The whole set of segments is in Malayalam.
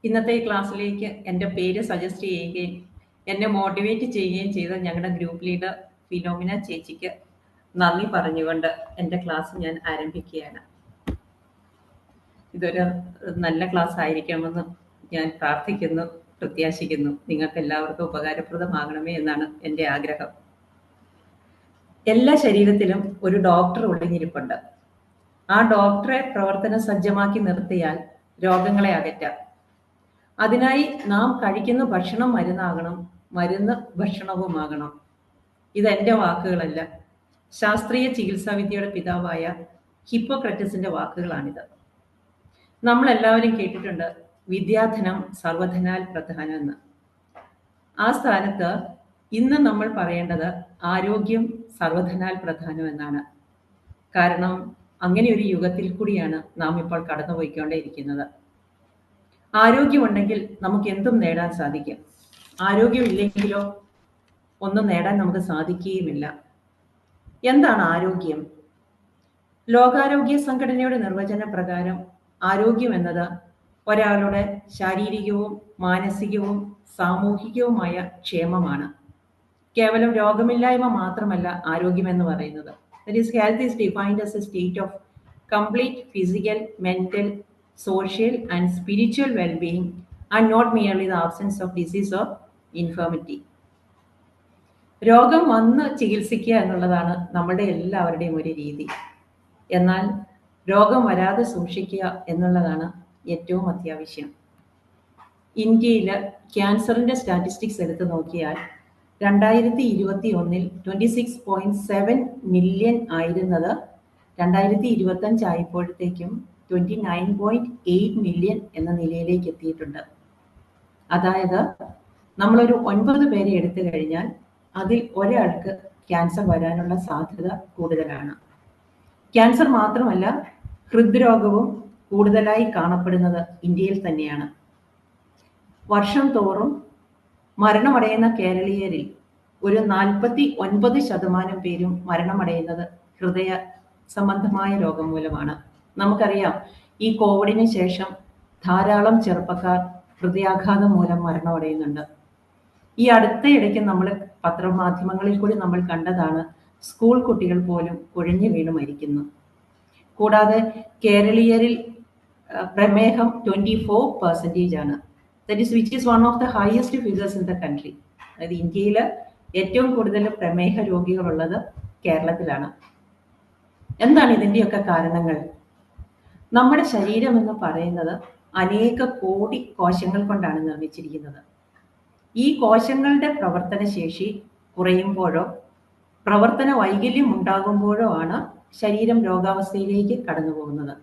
ഇന്നത്തെ ഈ ക്ലാസ്സിലേക്ക് എൻ്റെ പേര് സജസ്റ്റ് ചെയ്യുകയും എന്നെ മോട്ടിവേറ്റ് ചെയ്യുകയും ചെയ്ത ഞങ്ങളുടെ ഗ്രൂപ്പ് ലീഡർ ഫിലോമിന ചേച്ചിക്ക് നന്ദി പറഞ്ഞുകൊണ്ട് എൻ്റെ ക്ലാസ് ഞാൻ ആരംഭിക്കുകയാണ്. ഇതൊരു നല്ല ക്ലാസ് ആയിരിക്കണമെന്ന് ഞാൻ പ്രാർത്ഥിക്കുന്നു, പ്രത്യാശിക്കുന്നു. നിങ്ങൾക്ക് എല്ലാവർക്കും ഉപകാരപ്രദമാകണമേ എന്നാണ് എൻ്റെ ആഗ്രഹം. എല്ലാ ശരീരത്തിലും ഒരു ഡോക്ടർ ഒളിഞ്ഞിരിപ്പുണ്ട്. ആ ഡോക്ടറെ പ്രവർത്തന സജ്ജമാക്കി നിർത്തിയാൽ രോഗങ്ങളെ അകറ്റാം. അതിനായി നാം കഴിക്കുന്ന ഭക്ഷണം മരുന്നാകണം, മരുന്ന് ഭക്ഷണവുമാകണം. ഇതെന്റെ വാക്കുകളല്ല, ശാസ്ത്രീയ ചികിത്സാവിദ്യയുടെ പിതാവായ ഹിപ്പോക്രറ്റസിന്റെ വാക്കുകളാണിത്. നമ്മളെല്ലാവരും കേട്ടിട്ടുണ്ട് വിദ്യാധനം സർവധനാൽ പ്രധാനം എന്ന്. ആ സ്ഥാനത്ത് ഇന്ന് നമ്മൾ പറയേണ്ടത് ആരോഗ്യം സർവധനാൽ പ്രധാനം എന്നാണ്. കാരണം അങ്ങനെ ഒരു യുഗത്തിൽ കൂടിയാണ് നാം ഇപ്പോൾ കടന്നുപോയിക്കൊണ്ടേയിരിക്കുന്നത്. ആരോഗ്യമുണ്ടെങ്കിൽ നമുക്ക് എന്തും നേടാൻ സാധിക്കും. ആരോഗ്യമില്ലെങ്കിലോ ഒന്നും നേടാൻ നമുക്ക് സാധിക്കുകയുമില്ല. എന്താണ് ആരോഗ്യം? ലോകാരോഗ്യ സംഘടനയുടെ നിർവചന പ്രകാരം ആരോഗ്യം എന്നത് ഒരാളുടെ ശാരീരികവും മാനസികവും സാമൂഹികവുമായ ക്ഷേമമാണ്. കേവലം രോഗമില്ലായ്മ മാത്രമല്ല ആരോഗ്യം എന്ന് പറയുന്നത്. That is, health is defined as a state of complete physical, mental, social and spiritual well-being and not merely the absence of disease or infirmity. രോഗം വന്ന് ചികിത്സിക്കുക എന്നുള്ളതാണ് നമ്മളുടെ എല്ലാവരുടെയും ഒരു രീതി. എന്നാൽ രോഗം വരാതെ സൂക്ഷിക്കുക എന്നുള്ളതാണ് ഏറ്റവും അത്യാവശ്യം. ഇന്ത്യയിൽ ക്യാൻസറിന്റെ സ്റ്റാറ്റിസ്റ്റിക്സ് എടുത്ത് നോക്കിയാൽ 2021 26.7 മില്യൺ ആയിരുന്നത് 2025 ആയപ്പോഴത്തേക്കും 29.8 മില്യൺ എന്ന നിലയിലേക്ക് എത്തിയിട്ടുണ്ട്. അതായത് നമ്മളൊരു 9 പേരെ എടുത്തു കഴിഞ്ഞാൽ അതിൽ ഒരാൾക്ക് ക്യാൻസർ വരാനുള്ള സാധ്യത കൂടുതലാണ്. ക്യാൻസർ മാത്രമല്ല, ഹൃദ്രോഗവും കൂടുതലായി കാണപ്പെടുന്നത് ഇന്ത്യയിൽ തന്നെയാണ്. വർഷം തോറും മരണമടയുന്ന കേരളീയരിൽ ഒരു 49% പേരും മരണമടയുന്നത് ഹൃദയ സംബന്ധമായ രോഗം മൂലമാണ്. നമുക്കറിയാം, ഈ കോവിഡിന് ശേഷം ധാരാളം ചെറുപ്പക്കാർ ഹൃദയാഘാതം മൂലം മരണമടയുന്നുണ്ട്. ഈ അടുത്തയിടയ്ക്ക് നമ്മൾ പത്രമാധ്യമങ്ങളിൽ കൂടി നമ്മൾ കണ്ടതാണ്, സ്കൂൾ കുട്ടികൾ പോലും കുഴഞ്ഞു വീണ് മരിക്കുന്നു. കൂടാതെ കേരളീയരിൽ പ്രമേഹം 24% ആണ്. That is, which is one of the highest figures in the country. അതായത് ഇന്ത്യയിൽ ഏറ്റവും കൂടുതൽ പ്രമേഹ രോഗികളുള്ളത് കേരളത്തിലാണ്. എന്താണ് ഇതിൻ്റെയൊക്കെ കാരണങ്ങൾ? നമ്മുടെ ശരീരം എന്ന് പറയുന്നത് അനേക കോടി കോശങ്ങൾ കൊണ്ടാണ് നിർമ്മിച്ചിരിക്കുന്നത്. ഈ കോശങ്ങളുടെ പ്രവർത്തന ശേഷി കുറയുമ്പോഴോ പ്രവർത്തന വൈകല്യം ഉണ്ടാകുമ്പോഴോ ആണ് ശരീരം രോഗാവസ്ഥയിലേക്ക് കടന്നു പോകുന്നത്.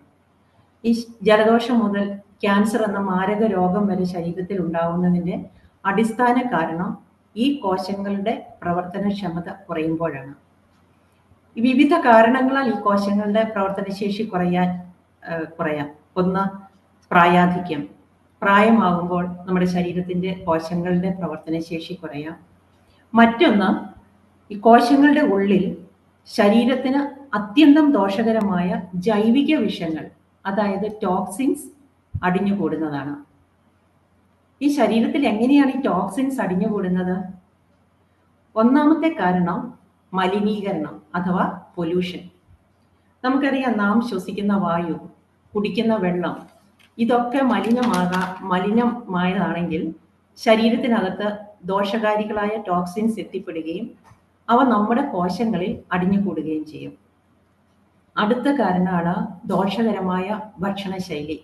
ഈ ജലദോഷം മുതൽ ക്യാൻസർ എന്ന മാരക രോഗം വരെ ശരീരത്തിൽ ഉണ്ടാകുന്നതിൻ്റെ അടിസ്ഥാന കാരണം ഈ കോശങ്ങളുടെ പ്രവർത്തനക്ഷമത കുറയുമ്പോഴാണ്. വിവിധ കാരണങ്ങളാൽ ഈ കോശങ്ങളുടെ പ്രവർത്തനശേഷി കുറയാം. ഒന്ന്, പ്രായാധിക്യം. പ്രായമാകുമ്പോൾ നമ്മുടെ ശരീരത്തിൻ്റെ കോശങ്ങളുടെ പ്രവർത്തനശേഷി കുറയാം. മറ്റൊന്ന്, ഈ കോശങ്ങളുടെ ഉള്ളിൽ ശരീരത്തിന് അത്യന്തം ദോഷകരമായ ജൈവിക വിഷങ്ങൾ, അതായത് ടോക്സിൻസ് അടിഞ്ഞുകൂടുന്നതാണ്. ഈ ശരീരത്തിൽ എങ്ങനെയാണ് ഈ ടോക്സിൻസ് അടിഞ്ഞുകൂടുന്നത്? ഒന്നാമത്തെ കാരണം മലിനീകരണം അഥവാ പൊല്യൂഷൻ. നമുക്കറിയാം, നാം ശ്വസിക്കുന്ന വായു, കുടിക്കുന്ന വെള്ളം, ഇതൊക്കെ മലിനമായതാണെങ്കിൽ ശരീരത്തിനകത്ത് ദോഷകാരികളായ ടോക്സിൻസ് എത്തിപ്പെടുകയും അവ നമ്മുടെ കോശങ്ങളിൽ അടിഞ്ഞുകൂടുകയും ചെയ്യും. അടുത്ത കാരണമാണ് ദോഷകരമായ ഭക്ഷണശൈലി.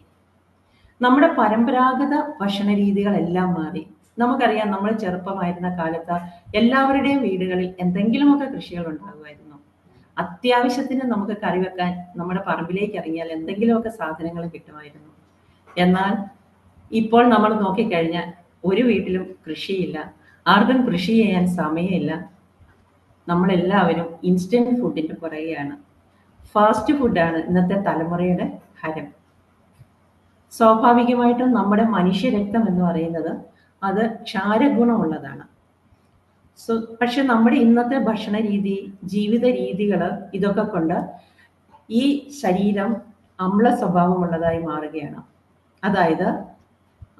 നമ്മുടെ പരമ്പരാഗത ഭക്ഷണ രീതികളെല്ലാം മാറി. നമുക്കറിയാം, നമ്മൾ ചെറുപ്പമായിരുന്ന കാലത്ത് എല്ലാവരുടെയും വീടുകളിൽ എന്തെങ്കിലുമൊക്കെ കൃഷികൾ ഉണ്ടാകുമായിരുന്നു. അത്യാവശ്യത്തിന് നമുക്ക് കറി വെക്കാൻ നമ്മുടെ പറമ്പിലേക്ക് ഇറങ്ങിയാൽ എന്തെങ്കിലുമൊക്കെ സാധനങ്ങൾ കിട്ടുമായിരുന്നു. എന്നാൽ ഇപ്പോൾ നമ്മൾ നോക്കിക്കഴിഞ്ഞാൽ ഒരു വീട്ടിലും കൃഷിയില്ല, ആർക്കും കൃഷി ചെയ്യാൻ സമയമില്ല. നമ്മളെല്ലാവരും ഇൻസ്റ്റന്റ് ഫുഡിന്റെ പുറകെയാണ്. ഫാസ്റ്റ് ഫുഡാണ് ഇന്നത്തെ തലമുറയുടെ ഹരം. സ്വാഭാവികമായിട്ടും നമ്മുടെ മനുഷ്യരക്തം എന്ന് പറയുന്നത് അത് ക്ഷാരഗുണമുള്ളതാണ്. പക്ഷെ നമ്മുടെ ഇന്നത്തെ ഭക്ഷണ രീതി, ജീവിത രീതികൾ, ഇതൊക്കെ കൊണ്ട് ഈ ശരീരം അമ്ല സ്വഭാവമുള്ളതായി മാറുകയാണ്. അതായത്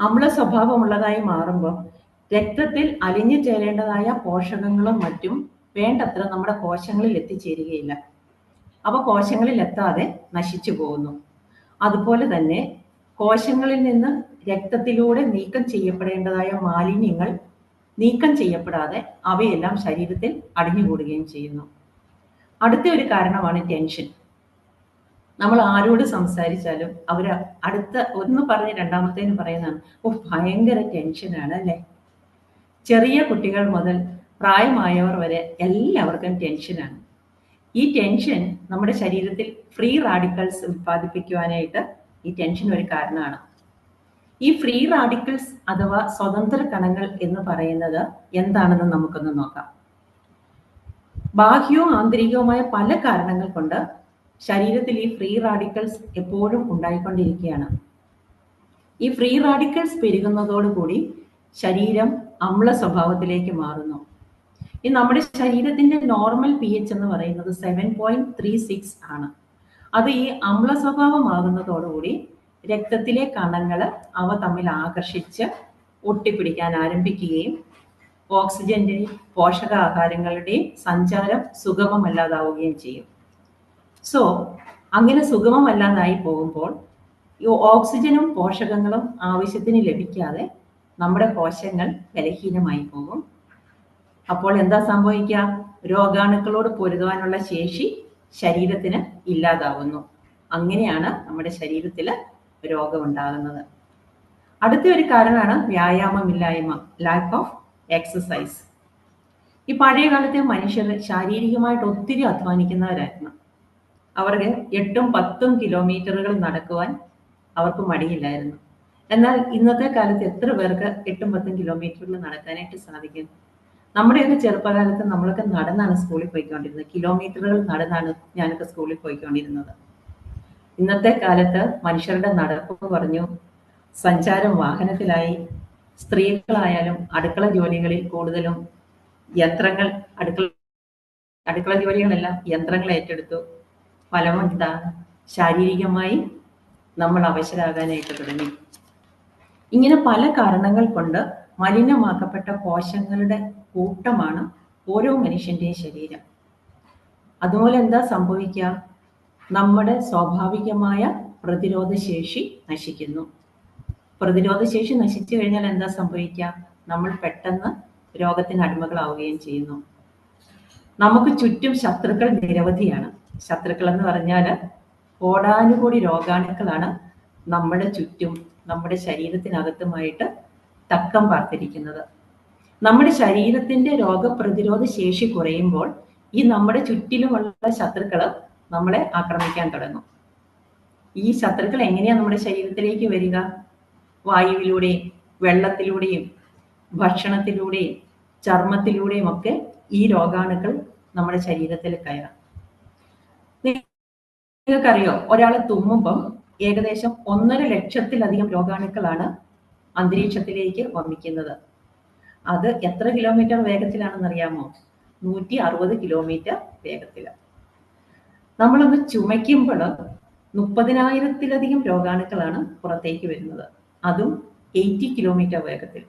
അമ്ല സ്വഭാവമുള്ളതായി മാറുമ്പോൾ രക്തത്തിൽ അലിഞ്ഞു ചേരേണ്ടതായ പോഷകങ്ങളും മറ്റും വേണ്ടത്ര നമ്മുടെ കോശങ്ങളിൽ എത്തിച്ചേരുകയില്ല. അവ കോശങ്ങളിൽ എത്താതെ നശിച്ചു പോകുന്നു. അതുപോലെ തന്നെ കോശങ്ങളിൽ നിന്ന് രക്തത്തിലൂടെ നീക്കം ചെയ്യപ്പെടേണ്ടതായ മാലിന്യങ്ങൾ നീക്കം ചെയ്യപ്പെടാതെ അവയെല്ലാം ശരീരത്തിൽ അടിഞ്ഞുകൂടുകയും ചെയ്യുന്നു. അടുത്ത ഒരു കാരണമാണ് ടെൻഷൻ. നമ്മൾ ആരോട് സംസാരിച്ചാലും അവർ അടുത്ത ഒന്ന് പറഞ്ഞ് രണ്ടാമത്തേന് പറയുന്നതാണ്, ഓ ഭയങ്കര ടെൻഷനാണ് അല്ലേ. ചെറിയ കുട്ടികൾ മുതൽ പ്രായമായവർ വരെ എല്ലാവർക്കും ടെൻഷനാണ്. ഈ ടെൻഷൻ നമ്മുടെ ശരീരത്തിൽ ഫ്രീ റാഡിക്കൽസ് ഉൽപ്പാദിപ്പിക്കുവാനായിട്ട് ഈ ടെൻഷൻ ഒരു കാരണമാണ്. ഈ ഫ്രീ റാഡിക്കൽസ് അഥവാ സ്വതന്ത്ര കണങ്ങൾ എന്ന് പറയുന്നത് എന്താണെന്ന് നമുക്കൊന്ന് നോക്കാം. ബാഹ്യവും ആന്തരികവുമായ പല കാരണങ്ങൾ കൊണ്ട് ശരീരത്തിൽ ഈ ഫ്രീ റാഡിക്കൽസ് എപ്പോഴും ഉണ്ടായിക്കൊണ്ടിരിക്കുകയാണ്. ഈ ഫ്രീ റാഡിക്കൽസ് പെരുകുന്നതോടുകൂടി ശരീരം അമ്ല സ്വഭാവത്തിലേക്ക് മാറുന്നു. ഈ നമ്മുടെ ശരീരത്തിന്റെ നോർമൽ pH എന്ന് പറയുന്നത് 7.36 ആണ്. അത് ഈ അമ്ല സ്വഭാവമാകുന്നതോടുകൂടി രക്തത്തിലെ കണങ്ങൾ അവ തമ്മിൽ ആകർഷിച്ച് ഒട്ടിപ്പിടിക്കാൻ ആരംഭിക്കുകയും ഓക്സിജന്റെ പോഷകാഹാരങ്ങളുടെയും സഞ്ചാരം സുഗമമല്ലാതാവുകയും ചെയ്യും. സോ അങ്ങനെ സുഗമമല്ലാതായി പോകുമ്പോൾ ഈ ഓക്സിജനും പോഷകങ്ങളും ആവശ്യത്തിന് ലഭിക്കാതെ നമ്മുടെ കോശങ്ങൾ ബലഹീനമായി പോകും. അപ്പോൾ എന്താ സംഭവിക്കുക? രോഗാണുക്കളോട് പൊരുതുവാനുള്ള ശേഷി ശരീരത്തിന് ഇല്ലാതാവുന്നു. അങ്ങനെയാണ് നമ്മുടെ ശരീരത്തിൽ രോഗം ഉണ്ടാകുന്നത്. അടുത്ത ഒരു കാരണമാണ് വ്യായാമമില്ലായ്മ, ലാക്ക് ഓഫ് എക്സസൈസ്. ഈ പഴയ കാലത്തെ മനുഷ്യർ ശാരീരികമായിട്ട് ഒത്തിരി അധ്വാനിക്കുന്നവരായിരുന്നു. അവർക്ക് 8-10 കിലോമീറ്ററുകൾ നടക്കുവാൻ അവർക്ക് മടിയില്ലായിരുന്നു. എന്നാൽ ഇന്നത്തെ കാലത്ത് എത്ര പേർക്ക് 8-10 കിലോമീറ്ററുകൾ നടക്കാനായിട്ട് സാധിക്കും? നമ്മുടെയൊക്കെ ചെറുപ്പകാലത്ത് നമ്മളൊക്കെ നടന്നാണ് സ്കൂളിൽ പോയിക്കൊണ്ടിരുന്നത്. കിലോമീറ്ററുകൾ നടന്നാണ് ഞാനൊക്കെ സ്കൂളിൽ പോയിക്കൊണ്ടിരുന്നത്. ഇന്നത്തെ കാലത്ത് മനുഷ്യരുടെ നടപ്പ് പറഞ്ഞു, സഞ്ചാരം വാഹനത്തിലായി. സ്ത്രീകളായാലും അടുക്കള ജോലികളിൽ കൂടുതലും യന്ത്രങ്ങൾ, അടുക്കള ജോലികളെല്ലാം യന്ത്രങ്ങൾ ഏറ്റെടുത്തു. ഫലം എന്താണ്? ശാരീരികമായി നമ്മൾ അവശരാകാനായിട്ട് തുടങ്ങി. ഇങ്ങനെ പല കാരണങ്ങൾ കൊണ്ട് മലിനമാക്കപ്പെട്ട കോശങ്ങളുടെ കൂട്ടമാണ് ഓരോ മനുഷ്യന്റെയും ശരീരം. അതുപോലെ എന്താ സംഭവിക്കുക? നമ്മുടെ സ്വാഭാവികമായ പ്രതിരോധ ശേഷി നശിക്കുന്നു. പ്രതിരോധ ശേഷി നശിച്ചു കഴിഞ്ഞാൽ എന്താ സംഭവിക്കുക? നമ്മൾ പെട്ടെന്ന് രോഗത്തിന് അടിമകളാവുകയും ചെയ്യുന്നു. നമുക്ക് ചുറ്റും ശത്രുക്കൾ നിരവധിയാണ്. ശത്രുക്കൾ എന്ന് പറഞ്ഞാൽ കോടാനുകോടി രോഗാണുക്കളാണ് നമ്മുടെ ചുറ്റും, നമ്മുടെ ശരീരത്തിനകത്തുമായിട്ട് തക്കം പാർത്തിരിക്കുന്നത്. നമ്മുടെ ശരീരത്തിന്റെ രോഗപ്രതിരോധ ശേഷി കുറയുമ്പോൾ ഈ നമ്മുടെ ചുറ്റിലുമുള്ള ശത്രുക്കൾ നമ്മളെ ആക്രമിക്കാൻ തുടങ്ങും. ഈ ശത്രുക്കൾ എങ്ങനെയാണ് നമ്മുടെ ശരീരത്തിലേക്ക് വരിക? വായുവിലൂടെയും വെള്ളത്തിലൂടെയും ഭക്ഷണത്തിലൂടെയും ചർമ്മത്തിലൂടെയും ഒക്കെ ഈ രോഗാണുക്കൾ നമ്മുടെ ശരീരത്തിൽ കയറാം. നിങ്ങൾക്കറിയോ, ഒരാൾ തുമ്മുമ്പം ഏകദേശം 1.5 ലക്ഷത്തിലധികം രോഗാണുക്കളാണ് അന്തരീക്ഷത്തിലേക്ക് വമിക്കുന്നത്. അത് എത്ര കിലോമീറ്റർ വേഗത്തിലാണെന്ന് അറിയാമോ? 160 കിലോമീറ്റർ വേഗത്തിൽ. നമ്മളൊന്ന് ചുമയ്ക്കുമ്പോൾ 30,000-ലധികം രോഗാണുക്കളാണ് പുറത്തേക്ക് വരുന്നത്. അതും 80 കിലോമീറ്റർ വേഗത്തിൽ.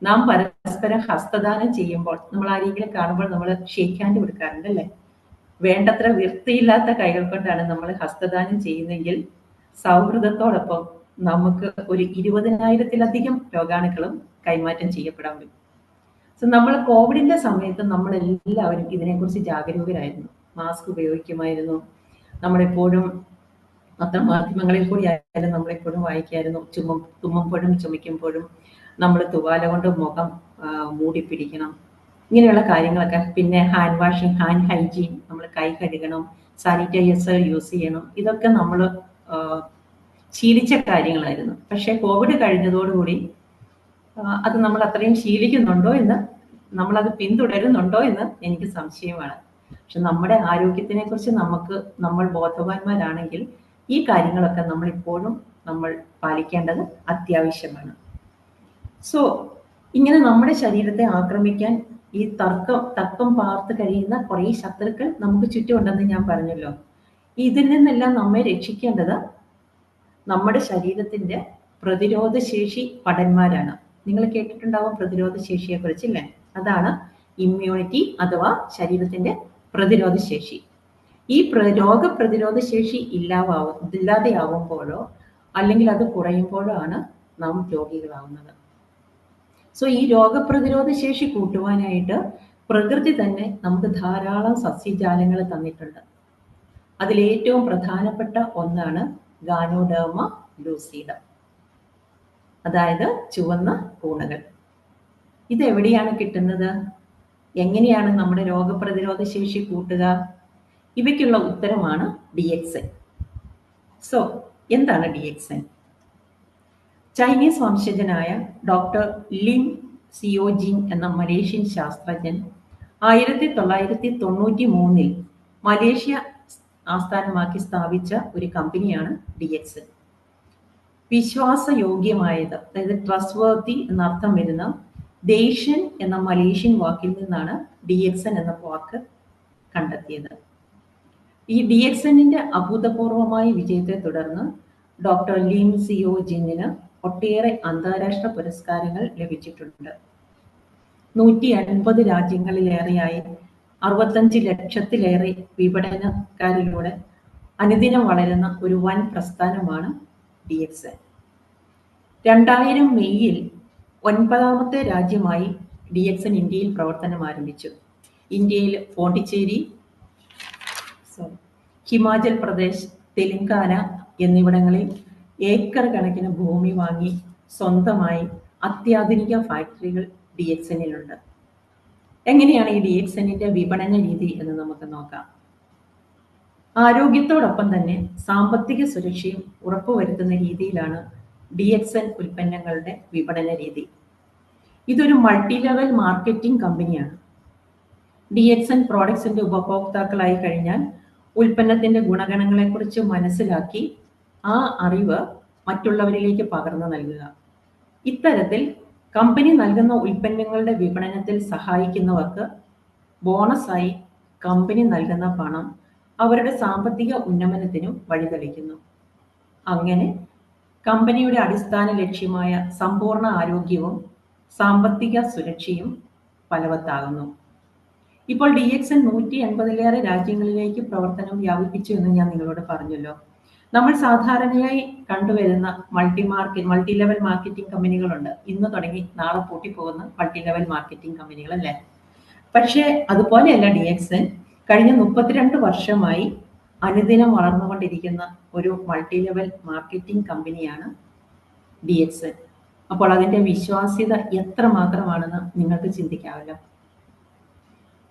നാം പരസ്പരം ഹസ്തദാനം ചെയ്യുമ്പോൾ നമ്മൾ ആരെങ്കിലും കാണുമ്പോൾ നമ്മൾ ഷേക്ക് ഹാൻഡ് കൊടുക്കാറുണ്ട് അല്ലേ? വേണ്ടത്ര വൃത്തിയില്ലാത്ത കൈകൾ കൊണ്ടാണ് നമ്മൾ ഹസ്തദാനം ചെയ്യുന്നതെങ്കിൽ സൗഹൃദത്തോടൊപ്പം നമുക്ക് ഒരു 20,000-ലധികം രോഗാണുക്കളും കൈമാറ്റം ചെയ്യപ്പെടാൻ പറ്റും. സോ നമ്മൾ കോവിഡിന്റെ സമയത്ത് നമ്മൾ എല്ലാവരും ഇതിനെക്കുറിച്ച് ജാഗരൂകരായിരുന്നു. മാസ്ക് ഉപയോഗിക്കുമായിരുന്നു. നമ്മളെപ്പോഴും പത്രമാധ്യമങ്ങളിൽ കൂടി ആയാലും നമ്മളെപ്പോഴും വായിക്കായിരുന്നു, തുമ്മുമ്പോഴും ചുമയ്ക്കുമ്പോഴും നമ്മൾ തുവാല കൊണ്ട് മുഖം മൂടി പിടിക്കണം, ഇങ്ങനെയുള്ള കാര്യങ്ങളൊക്കെ. പിന്നെ ഹാൻഡ് വാഷിങ്, ഹാൻഡ് ഹൈജീൻ, നമ്മൾ കൈ കഴുകണം, സാനിറ്റൈസർ യൂസ് ചെയ്യണം. ഇതൊക്കെ നമ്മൾ ശീലിച്ച കാര്യങ്ങളായിരുന്നു. പക്ഷേ കോവിഡ് കഴിഞ്ഞതോടുകൂടി അത് നമ്മൾ അത്രയും ശീലിക്കുന്നുണ്ടോ എന്ന്, നമ്മളത് പിന്തുടരുന്നുണ്ടോ എന്ന് എനിക്ക് സംശയമാണ്. പക്ഷെ നമ്മുടെ ആരോഗ്യത്തിനെ കുറിച്ച് നമ്മൾ ബോധവാന്മാരാണെങ്കിൽ ഈ കാര്യങ്ങളൊക്കെ നമ്മളിപ്പോഴും നമ്മൾ പാലിക്കേണ്ടത് അത്യാവശ്യമാണ്. സോ ഇങ്ങനെ നമ്മുടെ ശരീരത്തെ ആക്രമിക്കാൻ ഈ തക്കം പാർത്ത് കഴിയുന്ന കുറേ ശത്രുക്കൾ നമുക്ക് ചുറ്റുമുണ്ടെന്ന് ഞാൻ പറഞ്ഞല്ലോ. ഇതിൽ നിന്നെല്ലാം നമ്മെ രക്ഷിക്കേണ്ടത് നമ്മുടെ ശരീരത്തിന്റെ പ്രതിരോധശേഷി ഭടന്മാരാണ്. നിങ്ങൾ കേട്ടിട്ടുണ്ടാവും പ്രതിരോധശേഷിയെ കുറിച്ച്, ഇല്ലേ? അതാണ് ഇമ്മ്യൂണിറ്റി അഥവാ ശരീരത്തിന്റെ പ്രതിരോധശേഷി. ഈ രോഗപ്രതിരോധ ശേഷി ഇല്ലാതെയാവുമ്പോഴോ അല്ലെങ്കിൽ അത് കുറയുമ്പോഴോ ആണ് നാം രോഗികളാവുന്നത്. സോ ഈ രോഗപ്രതിരോധ ശേഷി കൂട്ടുവാനായിട്ട് പ്രകൃതി തന്നെ നമുക്ക് ധാരാളം സസ്യജാലങ്ങൾ തന്നിട്ടുണ്ട്. അതിലേറ്റവും പ്രധാനപ്പെട്ട ഒന്നാണ് ഗാനോഡെർമ ലൂസിഡം, അതായത് ചുവന്ന കൂണുകൾ. ഇത് എവിടെയാണ് കിട്ടുന്നത്? എങ്ങനെയാണ് നമ്മുടെ രോഗപ്രതിരോധ ശേഷി കൂട്ടുക? ഇവയ്ക്കുള്ള ഉത്തരമാണ് DXN. സോ എന്താണ് DXN? ചൈനീസ് വംശജനായ ഡോക്ടർ ലിൻ സിയോജിൻ എന്ന മലേഷ്യൻ ശാസ്ത്രജ്ഞൻ 1993 മലേഷ്യ ആസ്ഥാനമാക്കി സ്ഥാപിച്ച ഒരു കമ്പനിയാണ് DXN. വിശ്വാസയോഗ്യമായത്, അതായത് ട്രസ്റ്റ്വർത്തി എന്നർത്ഥം വരുന്ന ദേഷ്യൻ എന്ന മലേഷ്യൻ വാക്കിൽ നിന്നാണ് DXN എന്ന വാക്ക് കണ്ടെത്തിയത്. ഈ DXNന്റെ അഭൂതപൂർവമായ വിജയത്തെ തുടർന്ന് ഡോക്ടർ ലിൻ സിയോജിന്നിന് ഒട്ടേറെ അന്താരാഷ്ട്ര പുരസ്കാരങ്ങൾ ലഭിച്ചിട്ടുണ്ട്. 150 രാജ്യങ്ങളിലേറെയായി 65 ലക്ഷത്തിലേറെ വിപണനക്കാരിലൂടെ അനുദിനം വളരുന്ന ഒരു വൻ പ്രസ്ഥാനമാണ് DXN. 2000 മെയ്യിൽ 9ാമത്തെ രാജ്യമായി DXN ഇന്ത്യയിൽ പ്രവർത്തനം ആരംഭിച്ചു. ഇന്ത്യയിൽ പോണ്ടിച്ചേരി, ഹിമാചൽ പ്രദേശ്, തെലങ്കാന എന്നിവിടങ്ങളിൽ ഏക്കർ കണക്കിന് ഭൂമി വാങ്ങി സ്വന്തമായി അത്യാധുനിക ഫാക്ടറികൾ DXNനുണ്ട്. എങ്ങനെയാണ് ഈ DXNന്റെ വിപണന രീതി എന്ന് നമുക്ക് നോക്കാം. ആരോഗ്യത്തോടൊപ്പം തന്നെ സാമ്പത്തിക സുരക്ഷയും ഉറപ്പുവരുത്തുന്ന രീതിയിലാണ് DXN ഉൽപ്പന്നങ്ങളുടെ വിപണന രീതി. ഇതൊരു മൾട്ടി ലെവൽ മാർക്കറ്റിംഗ് കമ്പനിയാണ്. DXN പ്രോഡക്ട്സിന്റെ ഉപഭോക്താക്കളായി കഴിഞ്ഞാൽ ഉൽപ്പന്നത്തിന്റെ ഗുണഗണങ്ങളെക്കുറിച്ച് മനസ്സിലാക്കി ആ അറിവ് മറ്റുള്ളവരിലേക്ക് പകർന്നു നൽകുക. ഇത്തരത്തിൽ കമ്പനി നൽകുന്ന ഉൽപ്പന്നങ്ങളുടെ വിപണനത്തിൽ സഹായിക്കുന്നവർക്ക് ബോണസായി കമ്പനി നൽകുന്ന പണം അവരുടെ സാമ്പത്തിക ഉന്നമനത്തിനും വഴിതെളിക്കുന്നു. അങ്ങനെ കമ്പനിയുടെ അടിസ്ഥാന ലക്ഷ്യമായ സമ്പൂർണ്ണ ആരോഗ്യവും സാമ്പത്തിക സുരക്ഷയും ഫലവത്താകുന്നു. ഇപ്പോൾ DXN 180ലേറെ രാജ്യങ്ങളിലേക്ക് പ്രവർത്തനം വ്യാപിപ്പിച്ചു എന്ന് ഞാൻ നിങ്ങളോട് പറഞ്ഞല്ലോ. നമ്മൾ സാധാരണയായി കണ്ടുവരുന്ന മൾട്ടി ലെവൽ മാർക്കറ്റിംഗ് കമ്പനികളുണ്ട്. ഇന്ന് തുടങ്ങി നാളെ പൂട്ടിപ്പോകുന്ന മൾട്ടി ലെവൽ മാർക്കറ്റിംഗ് കമ്പനികൾ, അല്ലേ? പക്ഷേ അതുപോലെയല്ല DXN. കഴിഞ്ഞ 32 വർഷമായി അനുദിനം വളർന്നുകൊണ്ടിരിക്കുന്ന ഒരു മൾട്ടി ലെവൽ മാർക്കറ്റിംഗ് കമ്പനിയാണ് DXN. അപ്പോൾ അതിൻ്റെ വിശ്വാസ്യത എത്രമാത്രമാണെന്ന് നിങ്ങൾക്ക് ചിന്തിക്കാമല്ലോ.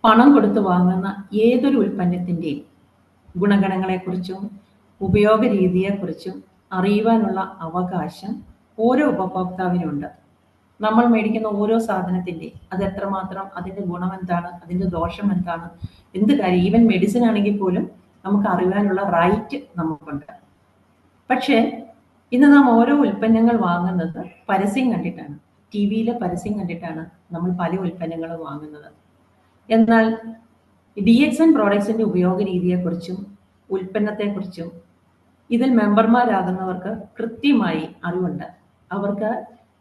പണം കൊടുത്ത് വാങ്ങുന്ന ഏതൊരു ഉൽപ്പന്നത്തിൻ്റെയും ഗുണഗണങ്ങളെക്കുറിച്ചും ഉപയോഗ രീതിയെക്കുറിച്ചും അറിയുവാനുള്ള അവകാശം ഓരോ ഉപഭോക്താവിനുണ്ട്. നമ്മൾ മേടിക്കുന്ന ഓരോ സാധനത്തിൻ്റെ അത് എത്രമാത്രം, അതിൻ്റെ ഗുണം എന്താണ്, അതിൻ്റെ ദോഷം എന്താണ്, എന്ത് കാര്യം, ഈവൻ മെഡിസിൻ ആണെങ്കിൽ പോലും നമുക്ക് അറിയാനുള്ള റൈറ്റ് നമുക്കുണ്ട്. പക്ഷേ ഇന്ന് നാം ഓരോ ഉൽപ്പന്നങ്ങൾ വാങ്ങുന്നത് പരസ്യം കണ്ടിട്ടാണ്. TV-യിലെ പരസ്യം കണ്ടിട്ടാണ് നമ്മൾ പല ഉൽപ്പന്നങ്ങളും വാങ്ങുന്നത്. എന്നാൽ DXN പ്രോഡക്ട്സിന്റെ ഉപയോഗ രീതിയെക്കുറിച്ചും ഉൽപ്പന്നത്തെക്കുറിച്ചും ഇതിൽ മെമ്പർമാരാകുന്നവർക്ക് കൃത്യമായി അറിവുണ്ട്. അവർക്ക്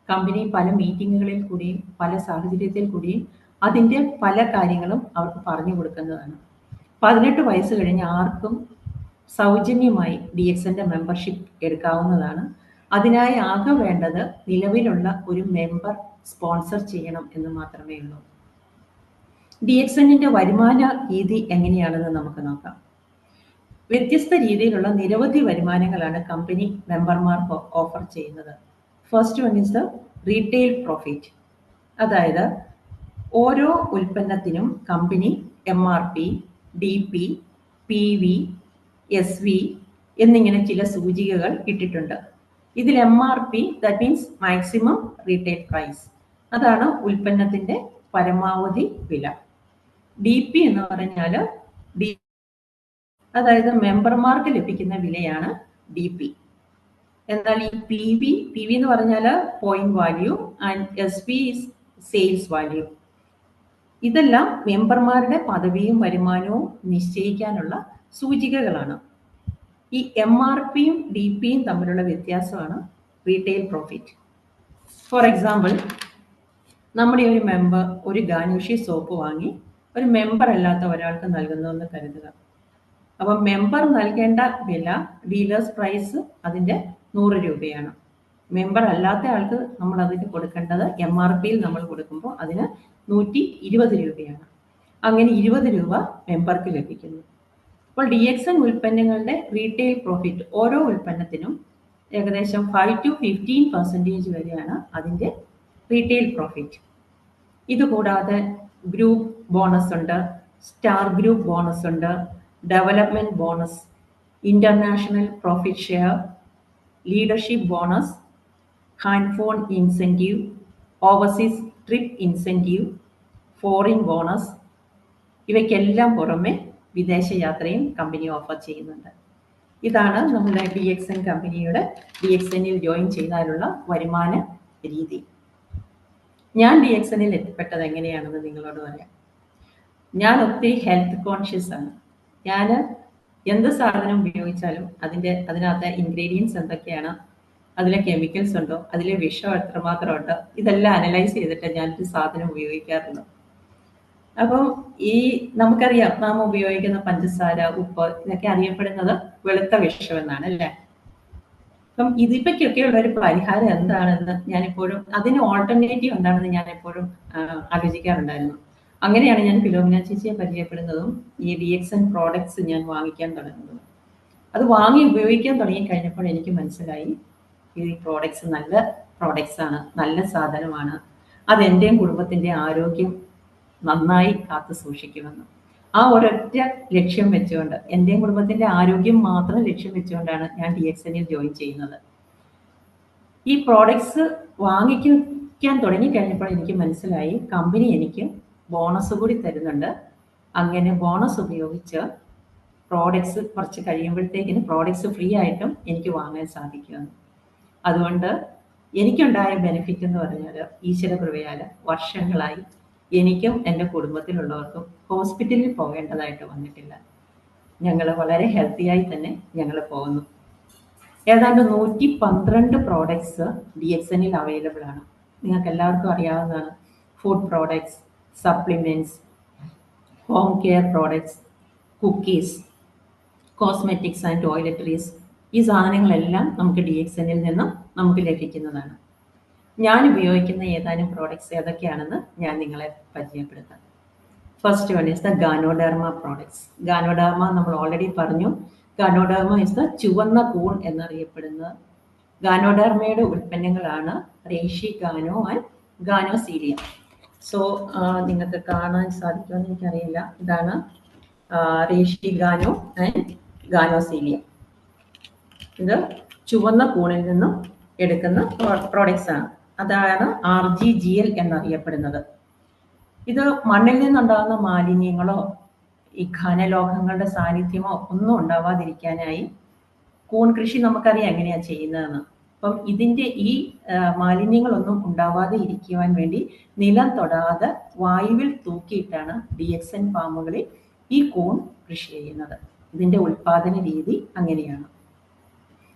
കമ്പനി പല മീറ്റിങ്ങുകളിൽ കൂടിയും പല സാഹചര്യത്തിൽ കൂടിയും അതിൻ്റെ പല കാര്യങ്ങളും അവർക്ക് പറഞ്ഞു കൊടുക്കുന്നതാണ്. 18 വയസ്സ് കഴിഞ്ഞ് ആർക്കും സൗജന്യമായി DXNന്റെ മെമ്പർഷിപ്പ് എടുക്കാവുന്നതാണ്. അതിനായി ആകെ വേണ്ടത് നിലവിലുള്ള ഒരു മെമ്പർ സ്പോൺസർ ചെയ്യണം എന്ന് മാത്രമേ ഉള്ളൂ. DXNന്റെ വരുമാന രീതി എങ്ങനെയാണെന്ന് നമുക്ക് നോക്കാം. വ്യത്യസ്ത രീതിയിലുള്ള നിരവധി വരുമാനങ്ങളാണ് കമ്പനി മെമ്പർമാർക്ക് ഓഫർ ചെയ്യുന്നത്. First one is the retail profit. അതായത് ഓരോ ഉൽപ്പന്നത്തിനും company MRP, DP, PV, SV എന്നിങ്ങനെ ചില സൂചികകൾ ഇട്ടിട്ടുണ്ട്. ഇതിൽ MRP, that means maximum retail price, അതാണ് ഉൽപ്പന്നത്തിന്റെ പരമാവധി വില. DP എന്ന് പറഞ്ഞാൽ അതായത് മെമ്പർമാർക്ക് ലഭിക്കുന്ന വിലയാണ് DP. എന്നാൽ ഈ PV എന്ന് പറഞ്ഞാൽ point value and SV sales value. ഇതെല്ലാം മെമ്പർമാരുടെ പദവിയും വരുമാനവും നിശ്ചയിക്കാനുള്ള സൂചികകളാണ്. ഈ MRPയും DPയും തമ്മിലുള്ള വ്യത്യാസമാണ് റീറ്റെയിൽ പ്രോഫിറ്റ്. ഫോർ എക്സാമ്പിൾ, നമ്മുടെ ഒരു മെമ്പർ ഒരു ഗാനുഷി സോപ്പ് വാങ്ങി ഒരു മെമ്പർ അല്ലാത്ത ഒരാൾക്ക് നൽകുന്നുവെന്ന് കരുതുക. അപ്പം മെമ്പർ നൽകേണ്ട വില ഡീലേഴ്സ് പ്രൈസ് അതിൻ്റെ 100 രൂപയാണ്. മെമ്പർ അല്ലാത്ത ആൾക്ക് നമ്മൾ അതിന് കൊടുക്കേണ്ടത് MRPയിൽ നമ്മൾ കൊടുക്കുമ്പോൾ അതിന് 120 രൂപയാണ്. അങ്ങനെ 20 രൂപ മെമ്പർക്ക് ലഭിക്കുന്നു. അപ്പോൾ DXN ഉൽപ്പന്നങ്ങളുടെ റീറ്റെയിൽ പ്രോഫിറ്റ് ഓരോ ഉൽപ്പന്നത്തിനും ഏകദേശം 5 to 15% വരെയാണ് അതിൻ്റെ റീറ്റെയിൽ പ്രോഫിറ്റ്. ഇതുകൂടാതെ ഗ്രൂപ്പ് ബോണസ് ഉണ്ട്, സ്റ്റാർ ഗ്രൂപ്പ് ബോണസ് ഉണ്ട്, development bonus, international profit share, leadership bonus, hand phone incentive, overseas trip incentive, foreign bonus. ഇവയ്ക്കെല്ലാം പുറമെ വിദേശയാത്രയും കമ്പനി ഓഫർ ചെയ്യുന്നുണ്ട്. ഇതാണ് നമ്മുടെ DXN കമ്പനിയുടെ DXNൽ ജോയിൻ ചെയ്താലുള്ള വരുമാന രീതി. ഞാൻ DXNൽ എത്തിപ്പെട്ടത് എങ്ങനെയാണെന്ന് നിങ്ങളോട് പറയാം. ഞാൻ ഒത്തിരി ഹെൽത്ത് കോൺഷ്യസ് ആണ്. ഞാൻ എന്ത് സാധനം ഉപയോഗിച്ചാലും അതിനകത്തെ ഇൻഗ്രീഡിയൻസ് എന്തൊക്കെയാണ്, അതിലെ കെമിക്കൽസ് ഉണ്ടോ, അതിലെ വിഷം എത്രമാത്രം ഉണ്ട്, ഇതെല്ലാം അനലൈസ് ചെയ്തിട്ട് ഞാനൊരു സാധനം ഉപയോഗിക്കാറുള്ളൂ. അപ്പം നമുക്കറിയാം, നാം ഉപയോഗിക്കുന്ന പഞ്ചസാര, ഉപ്പ്, ഇതൊക്കെ അറിയപ്പെടുന്നത് വെളുത്ത വിഷം എന്നാണ് അല്ലേ. അപ്പം ഇതിപ്പൊക്കെയുള്ള ഒരു പരിഹാരം എന്താണെന്ന് ഞാനെപ്പോഴും, അതിന് ഓൾട്ടർനേറ്റീവ് എന്താണെന്ന് ഞാൻ എപ്പോഴും ആലോചിക്കാറുണ്ടായിരുന്നു. അങ്ങനെയാണ് ഞാൻ ഫിലോമിന ചേച്ചിയെ പരിചയപ്പെടുന്നതും ഈ DXN പ്രോഡക്ട്സ് ഞാൻ വാങ്ങിക്കാൻ തുടങ്ങുന്നതും. അത് വാങ്ങി ഉപയോഗിക്കാൻ തുടങ്ങി കഴിഞ്ഞപ്പോൾ എനിക്ക് മനസ്സിലായി ഈ പ്രോഡക്ട്സ് നല്ല പ്രോഡക്ട്സ് ആണ്, നല്ല സാധനമാണ്, അത് എൻ്റെയും കുടുംബത്തിൻ്റെ ആരോഗ്യം നന്നായി കാത്തു സൂക്ഷിക്കുമെന്ന്. ആ ഒരൊറ്റ ലക്ഷ്യം വെച്ചുകൊണ്ട്, എൻ്റെയും കുടുംബത്തിൻ്റെ ആരോഗ്യം മാത്രം ലക്ഷ്യം വെച്ചുകൊണ്ടാണ് ഞാൻ DXNൽ ജോയിൻ ചെയ്യുന്നത്. ഈ പ്രോഡക്ട്സ് വാങ്ങിക്കാൻ തുടങ്ങിക്കഴിഞ്ഞപ്പോൾ എനിക്ക് മനസ്സിലായി കമ്പനി എനിക്ക് ബോണസ് കൂടി തരുന്നുണ്ട്. അങ്ങനെ ബോണസ് ഉപയോഗിച്ച് പ്രോഡക്ട്സ് കുറച്ച് കഴിയുമ്പോഴത്തേക്കിന് പ്രോഡക്ട്സ് ഫ്രീ ആയിട്ടും എനിക്ക് വാങ്ങാൻ സാധിക്കുമെന്ന്. അതുകൊണ്ട് എനിക്കുണ്ടായ ബെനിഫിറ്റ് എന്ന് പറഞ്ഞാൽ, ഈശ്വര കൃപയാൽ വർഷങ്ങളായി എനിക്കും എൻ്റെ കുടുംബത്തിലുള്ളവർക്കും ഹോസ്പിറ്റലിൽ പോകേണ്ടതായിട്ട് വന്നിട്ടില്ല. ഞങ്ങൾ വളരെ ഹെൽത്തിയായി തന്നെ ഞങ്ങൾ പോകുന്നു. ഏതാണ്ട് 112 പ്രോഡക്ട്സ് DXNൽ അവൈലബിൾ ആണ്. നിങ്ങൾക്ക് എല്ലാവർക്കും അറിയാവുന്നതാണ്. Food products, supplements, home care products, cookies, cosmetics and toiletries, ഈ സാധനങ്ങളെല്ലാം നമുക്ക് DXNൽ നിന്നും നമുക്ക് ലഭിക്കുന്നതാണ്. ഞാൻ ഉപയോഗിക്കുന്ന ഏതാനും പ്രോഡക്ട്സ് ഏതൊക്കെയാണെന്ന് ഞാൻ നിങ്ങളെ പരിചയപ്പെടുത്താം. First one is the ganoderma products. Ganoderma നമ്മൾ ഓൾറെഡി പറഞ്ഞു. ഗാനോഡെർമ ഈസ് ദ ചുവന്ന കൂൺ എന്നറിയപ്പെടുന്നത്. ഗാനോഡെർമയുടെ ഉൽപ്പന്നങ്ങളാണ് റേഷി ഗാനോ ആൻഡ് ഗാനോസീലിയ. സോ നിങ്ങൾക്ക് കാണാൻ സാധിക്കുമെന്ന് എനിക്കറിയില്ല. ഇതാണ് റേഷി ഗാനോ ആൻഡ് ഗാനോസീലിയ. ഇത് ചുവന്ന കൂണിൽ നിന്നും എടുക്കുന്ന പ്രോഡക്ട്സ് ആണ്. അതാണ് RGGL എന്നറിയപ്പെടുന്നത്. ഇത് മണ്ണിൽ നിന്നുണ്ടാകുന്ന മാലിന്യങ്ങളോ ഈ ഘനലോഹങ്ങളുടെ സാന്നിധ്യമോ ഒന്നും ഉണ്ടാവാതിരിക്കാനായി, കൂൺ കൃഷി നമുക്കറിയാം എങ്ങനെയാണ് ചെയ്യുന്നതെന്ന്. അപ്പം ഇതിൻ്റെ ഈ മാലിന്യങ്ങളൊന്നും ഉണ്ടാവാതെ ഇരിക്കുവാൻ വേണ്ടി നിലം തൊടാതെ വായുവിൽ തൂക്കിയിട്ടാണ് DXN ഫാമുകളിൽ ഈ കൂൺ കൃഷി ചെയ്യുന്നത്. ഇതിൻ്റെ ഉൽപാദന രീതി അങ്ങനെയാണ്.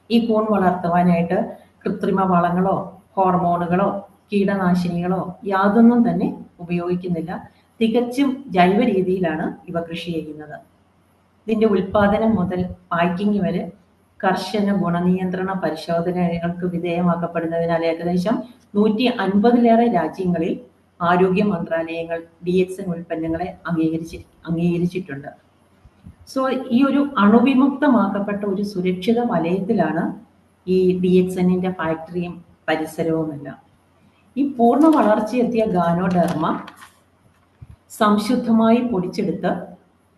ഈ കൂൺ വളർത്തുവാനായിട്ട് കൃത്രിമ വളങ്ങളോ ഹോർമോണുകളോ കീടനാശിനികളോ യാതൊന്നും തന്നെ ഉപയോഗിക്കുന്നില്ല. തികച്ചും ജൈവ രീതിയിലാണ് ഇവ കൃഷി ചെയ്യുന്നത്. ഇതിൻ്റെ ഉൽപാദനം മുതൽ പാക്കിംഗ് വരെ കർശന ഗുണനിയന്ത്രണ പരിശോധനകൾക്ക് വിധേയമാക്കപ്പെടുന്നതിനാൽ ഏകദേശം 150-ലേറെ രാജ്യങ്ങളിൽ ആരോഗ്യ മന്ത്രാലയങ്ങൾ DXN ഉൽപ്പന്നങ്ങളെ അംഗീകരിച്ചിട്ടുണ്ട്. സോ ഈ ഒരു അണുവിമുക്തമാക്കപ്പെട്ട ഒരു സുരക്ഷിത വലയത്തിലാണ് ഈ DXNന്റെ ഫാക്ടറിയും പരിസരവുമെല്ലാം. ഈ പൂർണ്ണ വളർച്ചയെത്തിയ ഗാനോഡെർമ സംശുദ്ധമായി പൊടിച്ചെടുത്ത്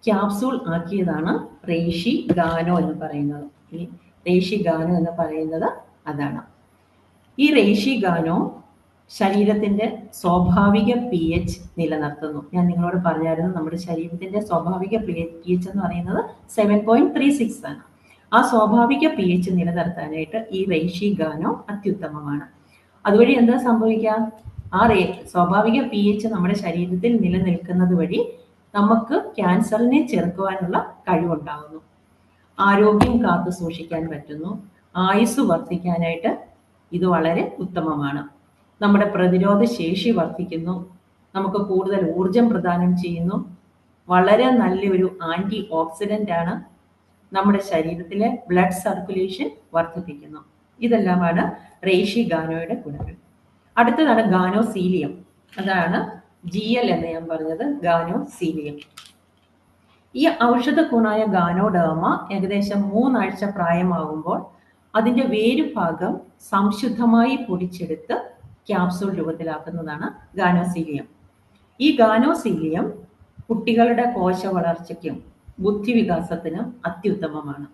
ക്യാപ്സൂൾ ആക്കിയതാണ് റേഷി ഗാനോ എന്ന് പറയുന്നത്. ഈ റേഷി ഗാനോ എന്ന് പറയുന്നത് അതാണ്. ഈ റേഷി ഗാനോ ശരീരത്തിൻ്റെ സ്വാഭാവിക pH നിലനിർത്തുന്നു. ഞാൻ നിങ്ങളോട് പറഞ്ഞായിരുന്നു, നമ്മുടെ ശരീരത്തിൻ്റെ സ്വാഭാവിക pH എന്ന് പറയുന്നത് 7.36 ആണ്. ആ സ്വാഭാവിക pH നിലനിർത്താനായിട്ട് ഈ റേഷി ഗാനോ അത്യുത്തമമാണ്. അതുവഴി എന്താ സംഭവിക്കുക? ആ സ്വാഭാവിക pH നമ്മുടെ ശരീരത്തിൽ നിലനിൽക്കുന്നത് വഴി നമുക്ക് ക്യാൻസറിനെ ചെറുക്കുവാനുള്ള കഴിവുണ്ടാകുന്നു. ആരോഗ്യം കാത്തു സൂക്ഷിക്കാൻ പറ്റുന്നു. ആയുസ് വർദ്ധിക്കാനായിട്ട് ഇത് വളരെ ഉത്തമമാണ്. നമ്മുടെ പ്രതിരോധ ശേഷി വർദ്ധിക്കുന്നു, നമുക്ക് കൂടുതൽ ഊർജം പ്രദാനം ചെയ്യുന്നു, വളരെ നല്ലൊരു ആൻറ്റി ഓക്സിഡൻ്റ് ആണ്, നമ്മുടെ ശരീരത്തിലെ ബ്ലഡ് സർക്കുലേഷൻ വർദ്ധിപ്പിക്കുന്നു. ഇതെല്ലാമാണ് റേഷി ഗാനോയുടെ ഗുണങ്ങൾ. അടുത്തതാണ് ഗാനോസീലിയം. അതാണ് GL എന്ന് ഞാൻ പറഞ്ഞത്, ഗാനോസീലിയം. ഈ ഔഷധ ഗുണമായ ഗാനോഡേർമ ഏകദേശം 3 ആഴ്ച പ്രായമാകുമ്പോൾ അതിൻ്റെ വേരുഭാഗം സംശുദ്ധമായി പൊടിച്ചെടുത്ത് ക്യാപ്സൂൾ രൂപത്തിലാക്കുന്നതാണ് ഗാനോസീലിയം. ഈ ഗാനോസീലിയം കുട്ടികളുടെ കോശ വളർച്ചയ്ക്കും ബുദ്ധിവികാസത്തിനും അത്യുത്തമമാണ്.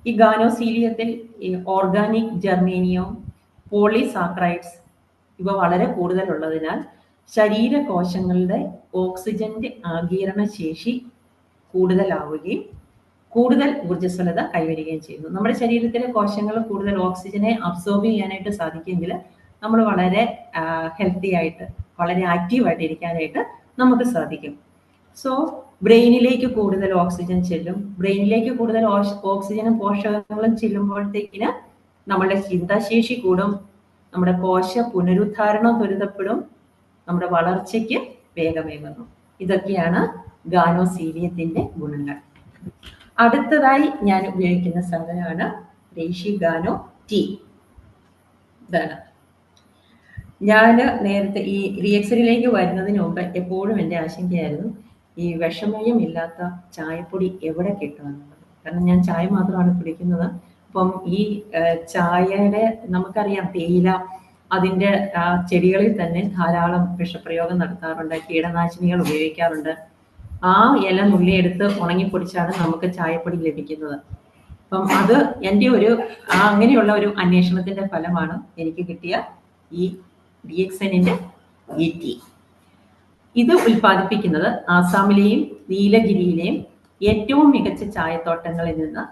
ഈ ഗാനോസീലിയത്തിൽ ഈ ഓർഗാനിക് ജെർമേനിയം, പോളിസാക്രൈഡ്സ് ഇവ വളരെ കൂടുതലുള്ളതിനാൽ ശരീരകോശങ്ങളുടെ ഓക്സിജന്റെ ആഗിരണ ശേഷി കൂടുതലാവുകയും കൂടുതൽ ഊർജ്ജസ്വലത കൈവരികയും ചെയ്യുന്നു. നമ്മുടെ ശരീരത്തിലെ കോശങ്ങൾ കൂടുതൽ ഓക്സിജനെ അബ്സോർബ് ചെയ്യാനായിട്ട് സാധിക്കുമെങ്കിൽ നമ്മൾ വളരെ ഹെൽത്തി ആയിട്ട്, വളരെ ആക്റ്റീവായിട്ട് ഇരിക്കാനായിട്ട് നമുക്ക് സാധിക്കും. സോ ബ്രെയിനിലേക്ക് കൂടുതൽ ഓക്സിജൻ ചെല്ലും. ബ്രെയിനിലേക്ക് കൂടുതൽ ഓക്സിജനും പോഷകങ്ങളും ചെല്ലുമ്പോഴത്തേക്കിന് നമ്മുടെ ചിന്താശേഷി കൂടും, നമ്മുടെ കോശ പുനരുദ്ധാരണം ത്വരിതപ്പെടും, നമ്മുടെ വളർച്ചയ്ക്ക് വേഗമേകുന്നു. ഇതൊക്കെയാണ് ഗാനോസീലിയത്തിന്റെ ഗുണങ്ങൾ. അടുത്തതായി ഞാൻ ഉപയോഗിക്കുന്ന സാധനമാണ് റേഷി ഗാനോ ടീ. ഇതാണ്. ഞാൻ നേരത്തെ ഈ റിയക്സനിലേക്ക് വരുന്നതിന് മുമ്പ് എപ്പോഴും എൻ്റെ ആശങ്കയായിരുന്നു ഈ വിഷമയം ഇല്ലാത്ത ചായപ്പൊടി എവിടെ കിട്ടുമെന്നുള്ളത്. കാരണം ഞാൻ ചായ മാത്രമാണ് കുടിക്കുന്നത്. അപ്പം ഈ ചായയുടെ നമുക്കറിയാം, തേയില അതിൻ്റെ ചെടികളിൽ തന്നെ ധാരാളം വിഷപ്രയോഗം നടത്താറുണ്ട്, കീടനാശിനികൾ ഉപയോഗിക്കാറുണ്ട്. ആ ഇല നുള്ളിയെടുത്ത് ഉണങ്ങിപ്പൊടിച്ചാണ് നമുക്ക് ചായപ്പൊടി ലഭിക്കുന്നത്. അപ്പം അത് എൻ്റെ ഒരു അങ്ങനെയുള്ള ഒരു അന്വേഷണത്തിന്റെ ഫലമാണ് എനിക്ക് കിട്ടിയ ഈ DXNന്റെ ഈ ടീ. ഇത് ഉൽപ്പാദിപ്പിക്കുന്നത് ആസാമിലെയും നീലഗിരിയിലെയും ഏറ്റവും മികച്ച ചായത്തോട്ടങ്ങളിൽ നിന്ന്.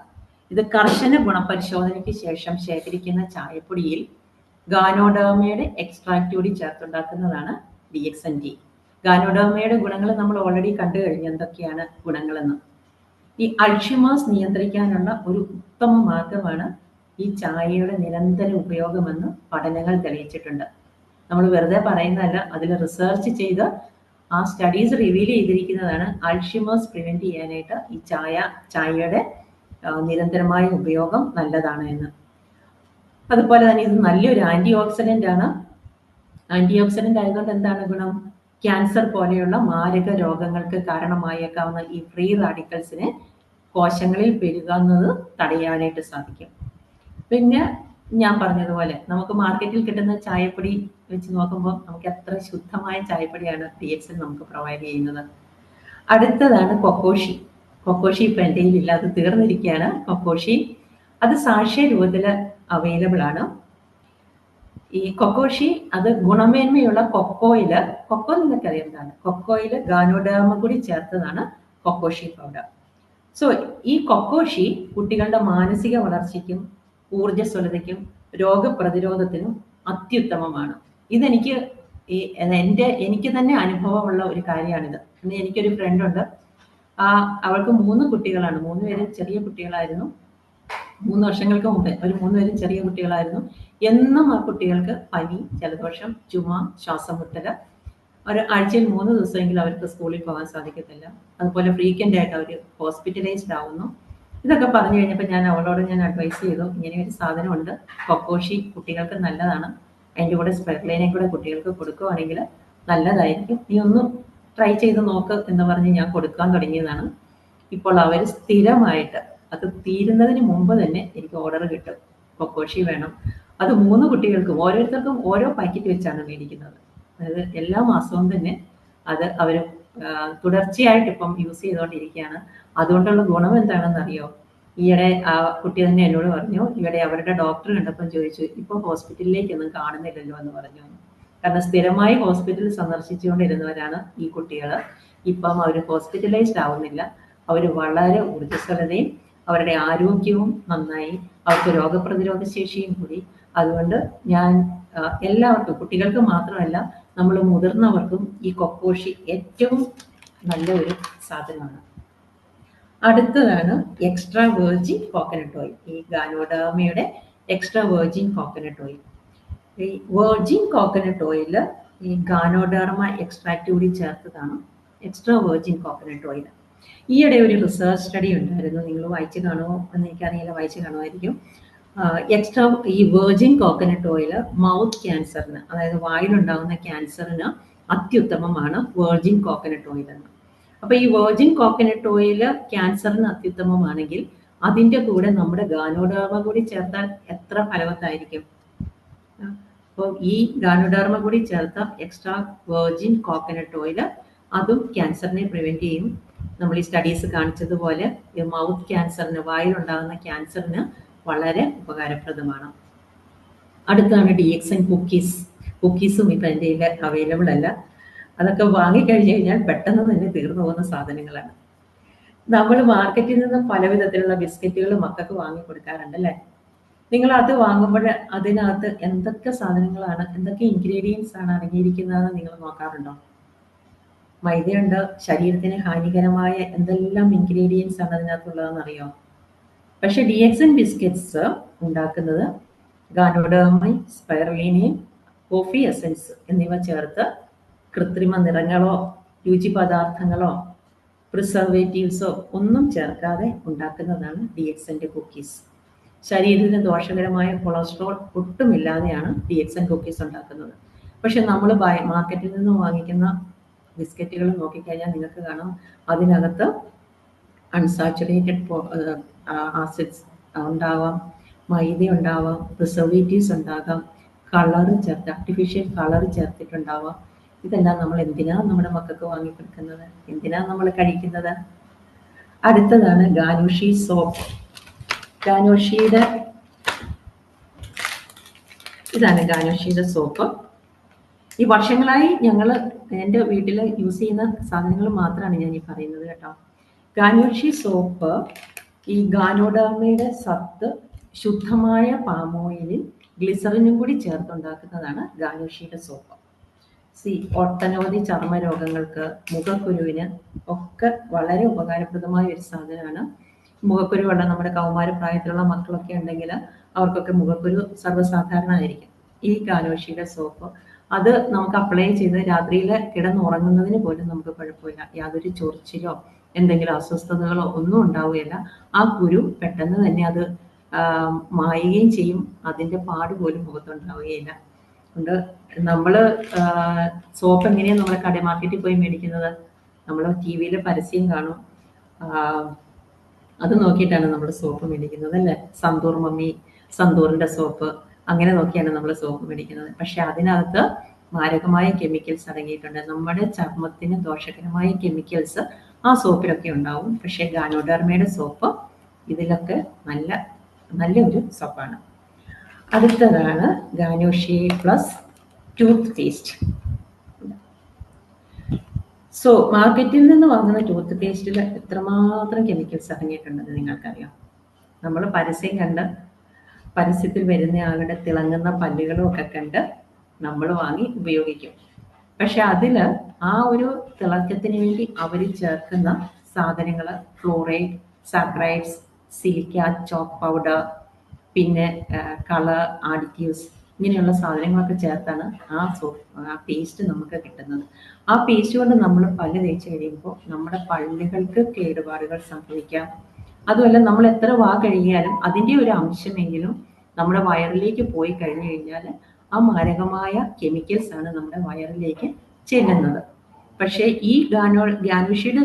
ഇത് കർശന ഗുണപരിശോധനയ്ക്ക് ശേഷം ശേഖരിക്കുന്ന ചായപ്പൊടിയിൽ ഗാനോഡേർമയുടെ എക്സ്ട്രാക്ട് കൂടി ചേർത്തുണ്ടാക്കുന്നതാണ് DXN ടീ. ഗാനോഡേർമയുടെ ഗുണങ്ങൾ നമ്മൾ ഓൾറെഡി കണ്ടു കഴിഞ്ഞു, എന്തൊക്കെയാണ് ഗുണങ്ങളെന്ന്. ഈ അൾഷിമേഴ്സ് നിയന്ത്രിക്കാനുള്ള ഒരു ഉത്തമ മാർഗമാണ് ഈ ചായയുടെ നിരന്തര ഉപയോഗമെന്ന് പഠനങ്ങൾ തെളിയിച്ചിട്ടുണ്ട്. നമ്മൾ വെറുതെ പറയുന്നതല്ല, അതിൽ റിസർച്ച് ചെയ്ത് ആ സ്റ്റഡീസ് റിവീൽ ചെയ്തിരിക്കുന്നതാണ് അൾഷിമേഴ്സ് പ്രിവെന്റ് ചെയ്യാനായിട്ട് ഈ ചായയുടെ നിരന്തരമായ ഉപയോഗം നല്ലതാണ് എന്ന്. അതുപോലെ തന്നെ ഇത് നല്ലൊരു ആന്റി ഓക്സിഡന്റ് ആണ്. ആന്റി ഓക്സിഡന്റ് ആയതുകൊണ്ട് എന്താണ് ഗുണം? ക്യാൻസർ പോലെയുള്ള മാരക രോഗങ്ങൾക്ക് കാരണമായേക്കാവുന്ന ഈ ഫ്രീ റാഡിക്കൽസിനെ കോശങ്ങളിൽ പെരുകുന്നത് തടയാനായിട്ട് സാധിക്കും. പിന്നെ ഞാൻ പറഞ്ഞതുപോലെ നമുക്ക് മാർക്കറ്റിൽ കിട്ടുന്ന ചായപ്പൊടി വെച്ച് നോക്കുമ്പോൾ നമുക്ക് എത്ര ശുദ്ധമായ ചായപ്പൊടിയാണ് DXN നമുക്ക് പ്രൊവൈഡ് ചെയ്യുന്നത്. അടുത്തതാണ് കൊക്കോഷി. കൊക്കോഷി ഇപ്പം എൻ്റെ കയ്യിൽ ഇല്ലാതെ തീർന്നിരിക്കുകയാണ്. കൊക്കോഷി അത് സാഷ്യ രൂപത്തിൽ അവൈലബിൾ ആണ്. ഈ കൊക്കോഷി അത് ഗുണമേന്മയുള്ള കൊക്കോയില്, കൊക്കോ നിങ്ങൾക്കറിയാം എന്താണ്, കൊക്കോയില് ഗാനോഡേർമ കൂടി ചേർത്തതാണ് കൊക്കോഷി പൗഡർ. സോ ഈ കൊക്കോഷി കുട്ടികളുടെ മാനസിക വളർച്ചയ്ക്കും ഊർജ്ജസ്വലതയ്ക്കും രോഗപ്രതിരോധത്തിനും അത്യുത്തമമാണ്. ഇതെനിക്ക് എനിക്ക് തന്നെ അനുഭവമുള്ള ഒരു കാര്യമാണിത്. പിന്നെ എനിക്കൊരു ഫ്രണ്ടുണ്ട്, അവൾക്ക് 3 കുട്ടികളാണ്. 3 പേരും ചെറിയ കുട്ടികളായിരുന്നു. 3 വർഷങ്ങൾക്ക് മുമ്പ് ഒരു 3 പേരും ചെറിയ കുട്ടികളായിരുന്നു. എന്നും ആ കുട്ടികൾക്ക് പനി, ജലദോഷം, ചുമ, ശ്വാസം മുട്ടൽ. ഒരു ആഴ്ചയിൽ 3 ദിവസമെങ്കിലും അവർക്ക് സ്കൂളിൽ പോകാൻ സാധിക്കത്തില്ല. അതുപോലെ ഫ്രീക്വൻ്റ് ആയിട്ട് അവർ ഹോസ്പിറ്റലൈസ്ഡ് ആവുന്നു. ഇതൊക്കെ പറഞ്ഞു കഴിഞ്ഞപ്പോൾ ഞാൻ അവളോട് അഡ്വൈസ് ചെയ്തു, ഇങ്ങനെ ഒരു സാധനമുണ്ട്, കൊക്കോഷി കുട്ടികൾക്ക് നല്ലതാണ്, അതിൻ്റെ കൂടെ സ്പെർലൈനെ കൂടെ കുട്ടികൾക്ക് കൊടുക്കുകയാണെങ്കിൽ നല്ലതായിരിക്കും, നീ ഒന്ന് ട്രൈ ചെയ്ത് നോക്ക് എന്ന് പറഞ്ഞ് ഞാൻ കൊടുക്കാൻ തുടങ്ങിയതാണ്. ഇപ്പോൾ അവർ സ്ഥിരമായിട്ട് അത് തീരുന്നതിന് മുമ്പ് തന്നെ എനിക്ക് ഓർഡർ കിട്ടും, കൊക്കോഷി വേണം. അത് 3 കുട്ടികൾക്കും ഓരോരുത്തർക്കും ഓരോ പാക്കറ്റ് വെച്ചാണ് മേടിക്കുന്നത്. അതായത് എല്ലാ മാസവും തന്നെ അത് അവർ തുടർച്ചയായിട്ട് ഇപ്പം യൂസ് ചെയ്തുകൊണ്ടിരിക്കുകയാണ്. അതുകൊണ്ടുള്ള ഗുണം എന്താണെന്ന് അറിയോ? ഈയിടെ ആ കുട്ടി തന്നെ എന്നോട് പറഞ്ഞു, ഇവിടെ അവരുടെ ഡോക്ടർ കണ്ടപ്പം ചോദിച്ചു, ഇപ്പോൾ ഹോസ്പിറ്റലിലേക്കൊന്നും കാണുന്നില്ലല്ലോ എന്ന് പറഞ്ഞു. കാരണം സ്ഥിരമായി ഹോസ്പിറ്റൽ സന്ദർശിച്ചുകൊണ്ടിരുന്നവരാണ് ഈ കുട്ടികൾ. ഇപ്പം അവർ ഹോസ്പിറ്റലൈസ്ഡ് ആവുന്നില്ല. അവർ വളരെ ഊർജ്ജസ്വലതയും അവരുടെ ആരോഗ്യവും നന്നായി, അവർക്ക് രോഗപ്രതിരോധ ശേഷിയും കൂടി. അതുകൊണ്ട് ഞാൻ എല്ലാവർക്കും, കുട്ടികൾക്ക് മാത്രമല്ല നമ്മൾ മുതിർന്നവർക്കും ഈ കൊക്കോഷി ഏറ്റവും നല്ല ഒരു സാധനമാണ്. അടുത്തതാണ് എക്സ്ട്രാ വെർജിൻ കോക്കനട്ട് ഓയിൽ. ഈ ഗാനോഡേർമയുടെ എക്സ്ട്രാ വെർജിൻ കോക്കനട്ട് ഓയിൽ ഈ വെർജിൻ കോക്കനട്ട് ഓയിൽ ഈ ഗാനോഡെർമ എക്സ്ട്രാക്റ്റ് കൂടി ചേർത്തതാണ് എക്സ്ട്രാ വെർജിൻ കോക്കനട്ട് ഓയിൽ. ഈയിടെ ഒരു റിസർച്ച് സ്റ്റഡി ഉണ്ടായിരുന്നു, നിങ്ങൾ വായിച്ചു കാണുമോ എന്ന് എനിക്കറിയില്ല, വായിച്ചു കാണുമായിരിക്കും. എക്സ്ട്രാ ഈ വെർജിൻ കോക്കനട്ട് ഓയിൽ മൗത്ത് ക്യാൻസറിന്, അതായത് വായിലുണ്ടാകുന്ന ക്യാൻസറിന് അത്യുത്തമമാണ് വെർജിൻ കോക്കനട്ട് ഓയിൽ എന്ന്. അപ്പോൾ ഈ വെർജിൻ കോക്കനട്ട് ഓയിൽ ക്യാൻസറിന് അത്യുത്തമമാണെങ്കിൽ അതിൻ്റെ കൂടെ നമ്മുടെ ഗാനോഡെർമ കൂടി ചേർത്താൽ എത്ര ഫലവത്തായിരിക്കും. അപ്പോൾ ഈ ഗാനോഡെർമ കൂടി ചേർത്ത എക്സ്ട്രാ വെർജിൻ കോക്കനട്ട് ഓയിൽ അതും ക്യാൻസറിനെ പ്രിവെൻറ്റ് ചെയ്യും. നമ്മൾ ഈ സ്റ്റഡീസ് കാണിച്ചതുപോലെ മൗത്ത് ക്യാൻസറിന്, വായിലുണ്ടാകുന്ന ക്യാൻസറിന് വളരെ ഉപകാരപ്രദമാണ്. അടുത്താണ് DXN കുക്കീസ്. കുക്കീസും ഇപ്പം എൻ്റെ കയ്യിൽ അവൈലബിൾ അല്ല. അതൊക്കെ വാങ്ങിക്കഴിഞ്ഞ് കഴിഞ്ഞാൽ പെട്ടെന്ന് തന്നെ തീർന്നു പോകുന്ന സാധനങ്ങളാണ്. നമ്മൾ മാർക്കറ്റിൽ നിന്ന് പല വിധത്തിലുള്ള ബിസ്ക്കറ്റുകൾ മക്കൾക്ക് വാങ്ങിക്കൊടുക്കാറുണ്ട് അല്ലേ? നിങ്ങൾ അത് വാങ്ങുമ്പോൾ അതിനകത്ത് എന്തൊക്കെ സാധനങ്ങളാണ്, എന്തൊക്കെ ഇൻഗ്രീഡിയൻസ് ആണ് അടങ്ങിയിരിക്കുന്നതെന്ന് നിങ്ങൾ നോക്കാറുണ്ടോ? മൈദയുണ്ട്, ശരീരത്തിന് ഹാനികരമായ എന്തെല്ലാം ഇൻഗ്രീഡിയൻസ് ആണ് അതിനകത്തുള്ളതെന്ന് അറിയോ? പക്ഷെ DXN ബിസ്ക്കറ്റ്സ് ഉണ്ടാക്കുന്നത് ഗാനോഡെർമയും സ്പൈറുലിനയും കോഫി എസൻസ് എന്നിവ ചേർത്ത് കൃത്രിമ നിറങ്ങളോ രുചി പദാർത്ഥങ്ങളോ പ്രിസർവേറ്റീവ്സോ ഒന്നും ചേർക്കാതെ ഉണ്ടാക്കുന്നതാണ് DXN കുക്കീസ്. ശരീരത്തിന് ദോഷകരമായ കൊളസ്ട്രോൾ ഒട്ടുമില്ലാതെയാണ് DXN കുക്കീസ് ഉണ്ടാക്കുന്നത്. പക്ഷെ നമ്മൾ മാർക്കറ്റിൽ നിന്ന് വാങ്ങിക്കുന്ന ബിസ്ക്കറ്റുകൾ നോക്കിക്കഴിഞ്ഞാൽ നിങ്ങൾക്ക് കാണാം, അതിനകത്ത് അൺസാച്ചുറേറ്റഡ് ആസിഡ്സ് ഉണ്ടാവാം, മൈദ ഉണ്ടാവാം, പ്രിസർവേറ്റീവ്സ് ഉണ്ടാകാം, കളറ് ചേർത്ത് ആർട്ടിഫിഷ്യൽ കളർ ചേർത്തിട്ടുണ്ടാവാം. ഇതെല്ലാം നമ്മൾ എന്തിനാണ് നമ്മുടെ മക്കൾക്ക് വാങ്ങിക്കൊടുക്കുന്നത്, എന്തിനാണ് നമ്മൾ കഴിക്കുന്നത്? അടുത്തതാണ് ഗാനുഷി സോപ്പ്. ഇതാണ് ഗാനുഷിയുടെ സോപ്പ്. ഈ വർഷങ്ങളായി ഞങ്ങൾ എൻ്റെ വീട്ടിൽ യൂസ് ചെയ്യുന്ന സാധനങ്ങൾ മാത്രമാണ് ഞാൻ ഈ പറയുന്നത് കേട്ടോ. ഗാനുഷി സോപ്പ് ഈ ഗാനോഡെർമയുടെ സത്ത് ശുദ്ധമായ പാം ഓയിലിൽ ഗ്ലിസറിനും കൂടി ചേർത്തുണ്ടാക്കുന്നതാണ് ഗാനുഷിയുടെ സോപ്പ്. ഒട്ടനവധി ചർമ്മ രോഗങ്ങൾക്ക്, മുഖക്കുരുവിന് ഒക്കെ വളരെ ഉപകാരപ്രദമായ ഒരു സാധനമാണ്. മുഖക്കുരുവുള്ള നമ്മുടെ കൗമാരപ്രായത്തിലുള്ള മക്കളൊക്കെ ഉണ്ടെങ്കിൽ അവർക്കൊക്കെ മുഖക്കുരു സർവ്വസാധാരണമായിരിക്കും. ഈ ഗാനുഷിയുടെ സോപ്പ് അത് നമുക്ക് അപ്ലൈ ചെയ്ത് രാത്രിയിൽ കിടന്നുറങ്ങുന്നതിന് പോലും നമുക്ക് കുഴപ്പമില്ല. യാതൊരു ചൊറിച്ചിലോ എന്തെങ്കിലും അസ്വസ്ഥതകളോ ഒന്നും ഉണ്ടാവുകയില്ല. ആ കുരു പെട്ടെന്ന് തന്നെ അത് മായുകയും ചെയ്യും. അതിൻ്റെ പാട് പോലും മുഖത്തുണ്ടാവുകയില്ല. അതുകൊണ്ട് നമ്മൾ സോപ്പ് എങ്ങനെയാണ് നമ്മൾ കട മാർക്കറ്റിൽ പോയി മേടിക്കുന്നത്? നമ്മൾ TV-യിൽ പരസ്യം കാണും, അത് നോക്കിയിട്ടാണ് നമ്മൾ സോപ്പ് മേടിക്കുന്നത് അല്ലേ? സന്തൂർ മമ്മി, സന്തൂറിൻ്റെ സോപ്പ്, അങ്ങനെ നോക്കിയാണ് നമ്മൾ സോപ്പ് മേടിക്കുന്നത്. പക്ഷെ അതിനകത്ത് മാരകമായ കെമിക്കൽസ് അടങ്ങിയിട്ടുണ്ട്. നമ്മുടെ ചർമ്മത്തിന് ദോഷകരമായ കെമിക്കൽസ് ആ സോപ്പിലൊക്കെ ഉണ്ടാവും. പക്ഷേ ഗാനോഡെർമയുടെ സോപ്പ് ഇതിലൊക്കെ നല്ല ഒരു സോപ്പാണ്. അടുത്തതാണ് ഗാനുഷി പ്ലസ് ടൂത്ത് പേസ്റ്റ്. മാർക്കറ്റിൽ നിന്ന് വാങ്ങുന്ന ടൂത്ത് പേസ്റ്റിൽ എത്രമാത്രം കെമിക്കൽസ് അടങ്ങിയിട്ടുണ്ടെന്ന് നിങ്ങൾക്കറിയാം. നമ്മൾ പരസ്യം കണ്ട്, പരസ്യത്തിൽ വരുന്ന ആളുടെ തിളങ്ങുന്ന പല്ലുകളും ഒക്കെ കണ്ട് നമ്മൾ വാങ്ങി ഉപയോഗിക്കും. പക്ഷെ അതിൽ ആ ഒരു തിളക്കത്തിന് വേണ്ടി അവർ ചേർക്കുന്ന സാധനങ്ങൾ fluoride, saccharides, silica, chalk powder, പിന്നെ കളർ ആഡിറ്റീവ്സ്, ഇങ്ങനെയുള്ള സാധനങ്ങളൊക്കെ ചേർത്താണ് ആ പേസ്റ്റ് നമുക്ക് കിട്ടുന്നത്. ആ പേസ്റ്റ് കൊണ്ട് നമ്മൾ പല്ല് തേച്ച് കഴിയുമ്പോൾ നമ്മുടെ പല്ലുകൾക്ക് കേടുപാടുകൾ സംഭവിക്കാം. അതുമല്ല, നമ്മൾ എത്ര കഴുകിയാലും അതിൻ്റെ ഒരു അംശമെങ്കിലും നമ്മുടെ വയറിലേക്ക് പോയി കഴിഞ്ഞു കഴിഞ്ഞാൽ ആ മാരകമായ കെമിക്കൽസ് ആണ് നമ്മുടെ വയറിലേക്ക് ചെല്ലുന്നത്. പക്ഷേ ഈ ഗാനുഷിയുടെ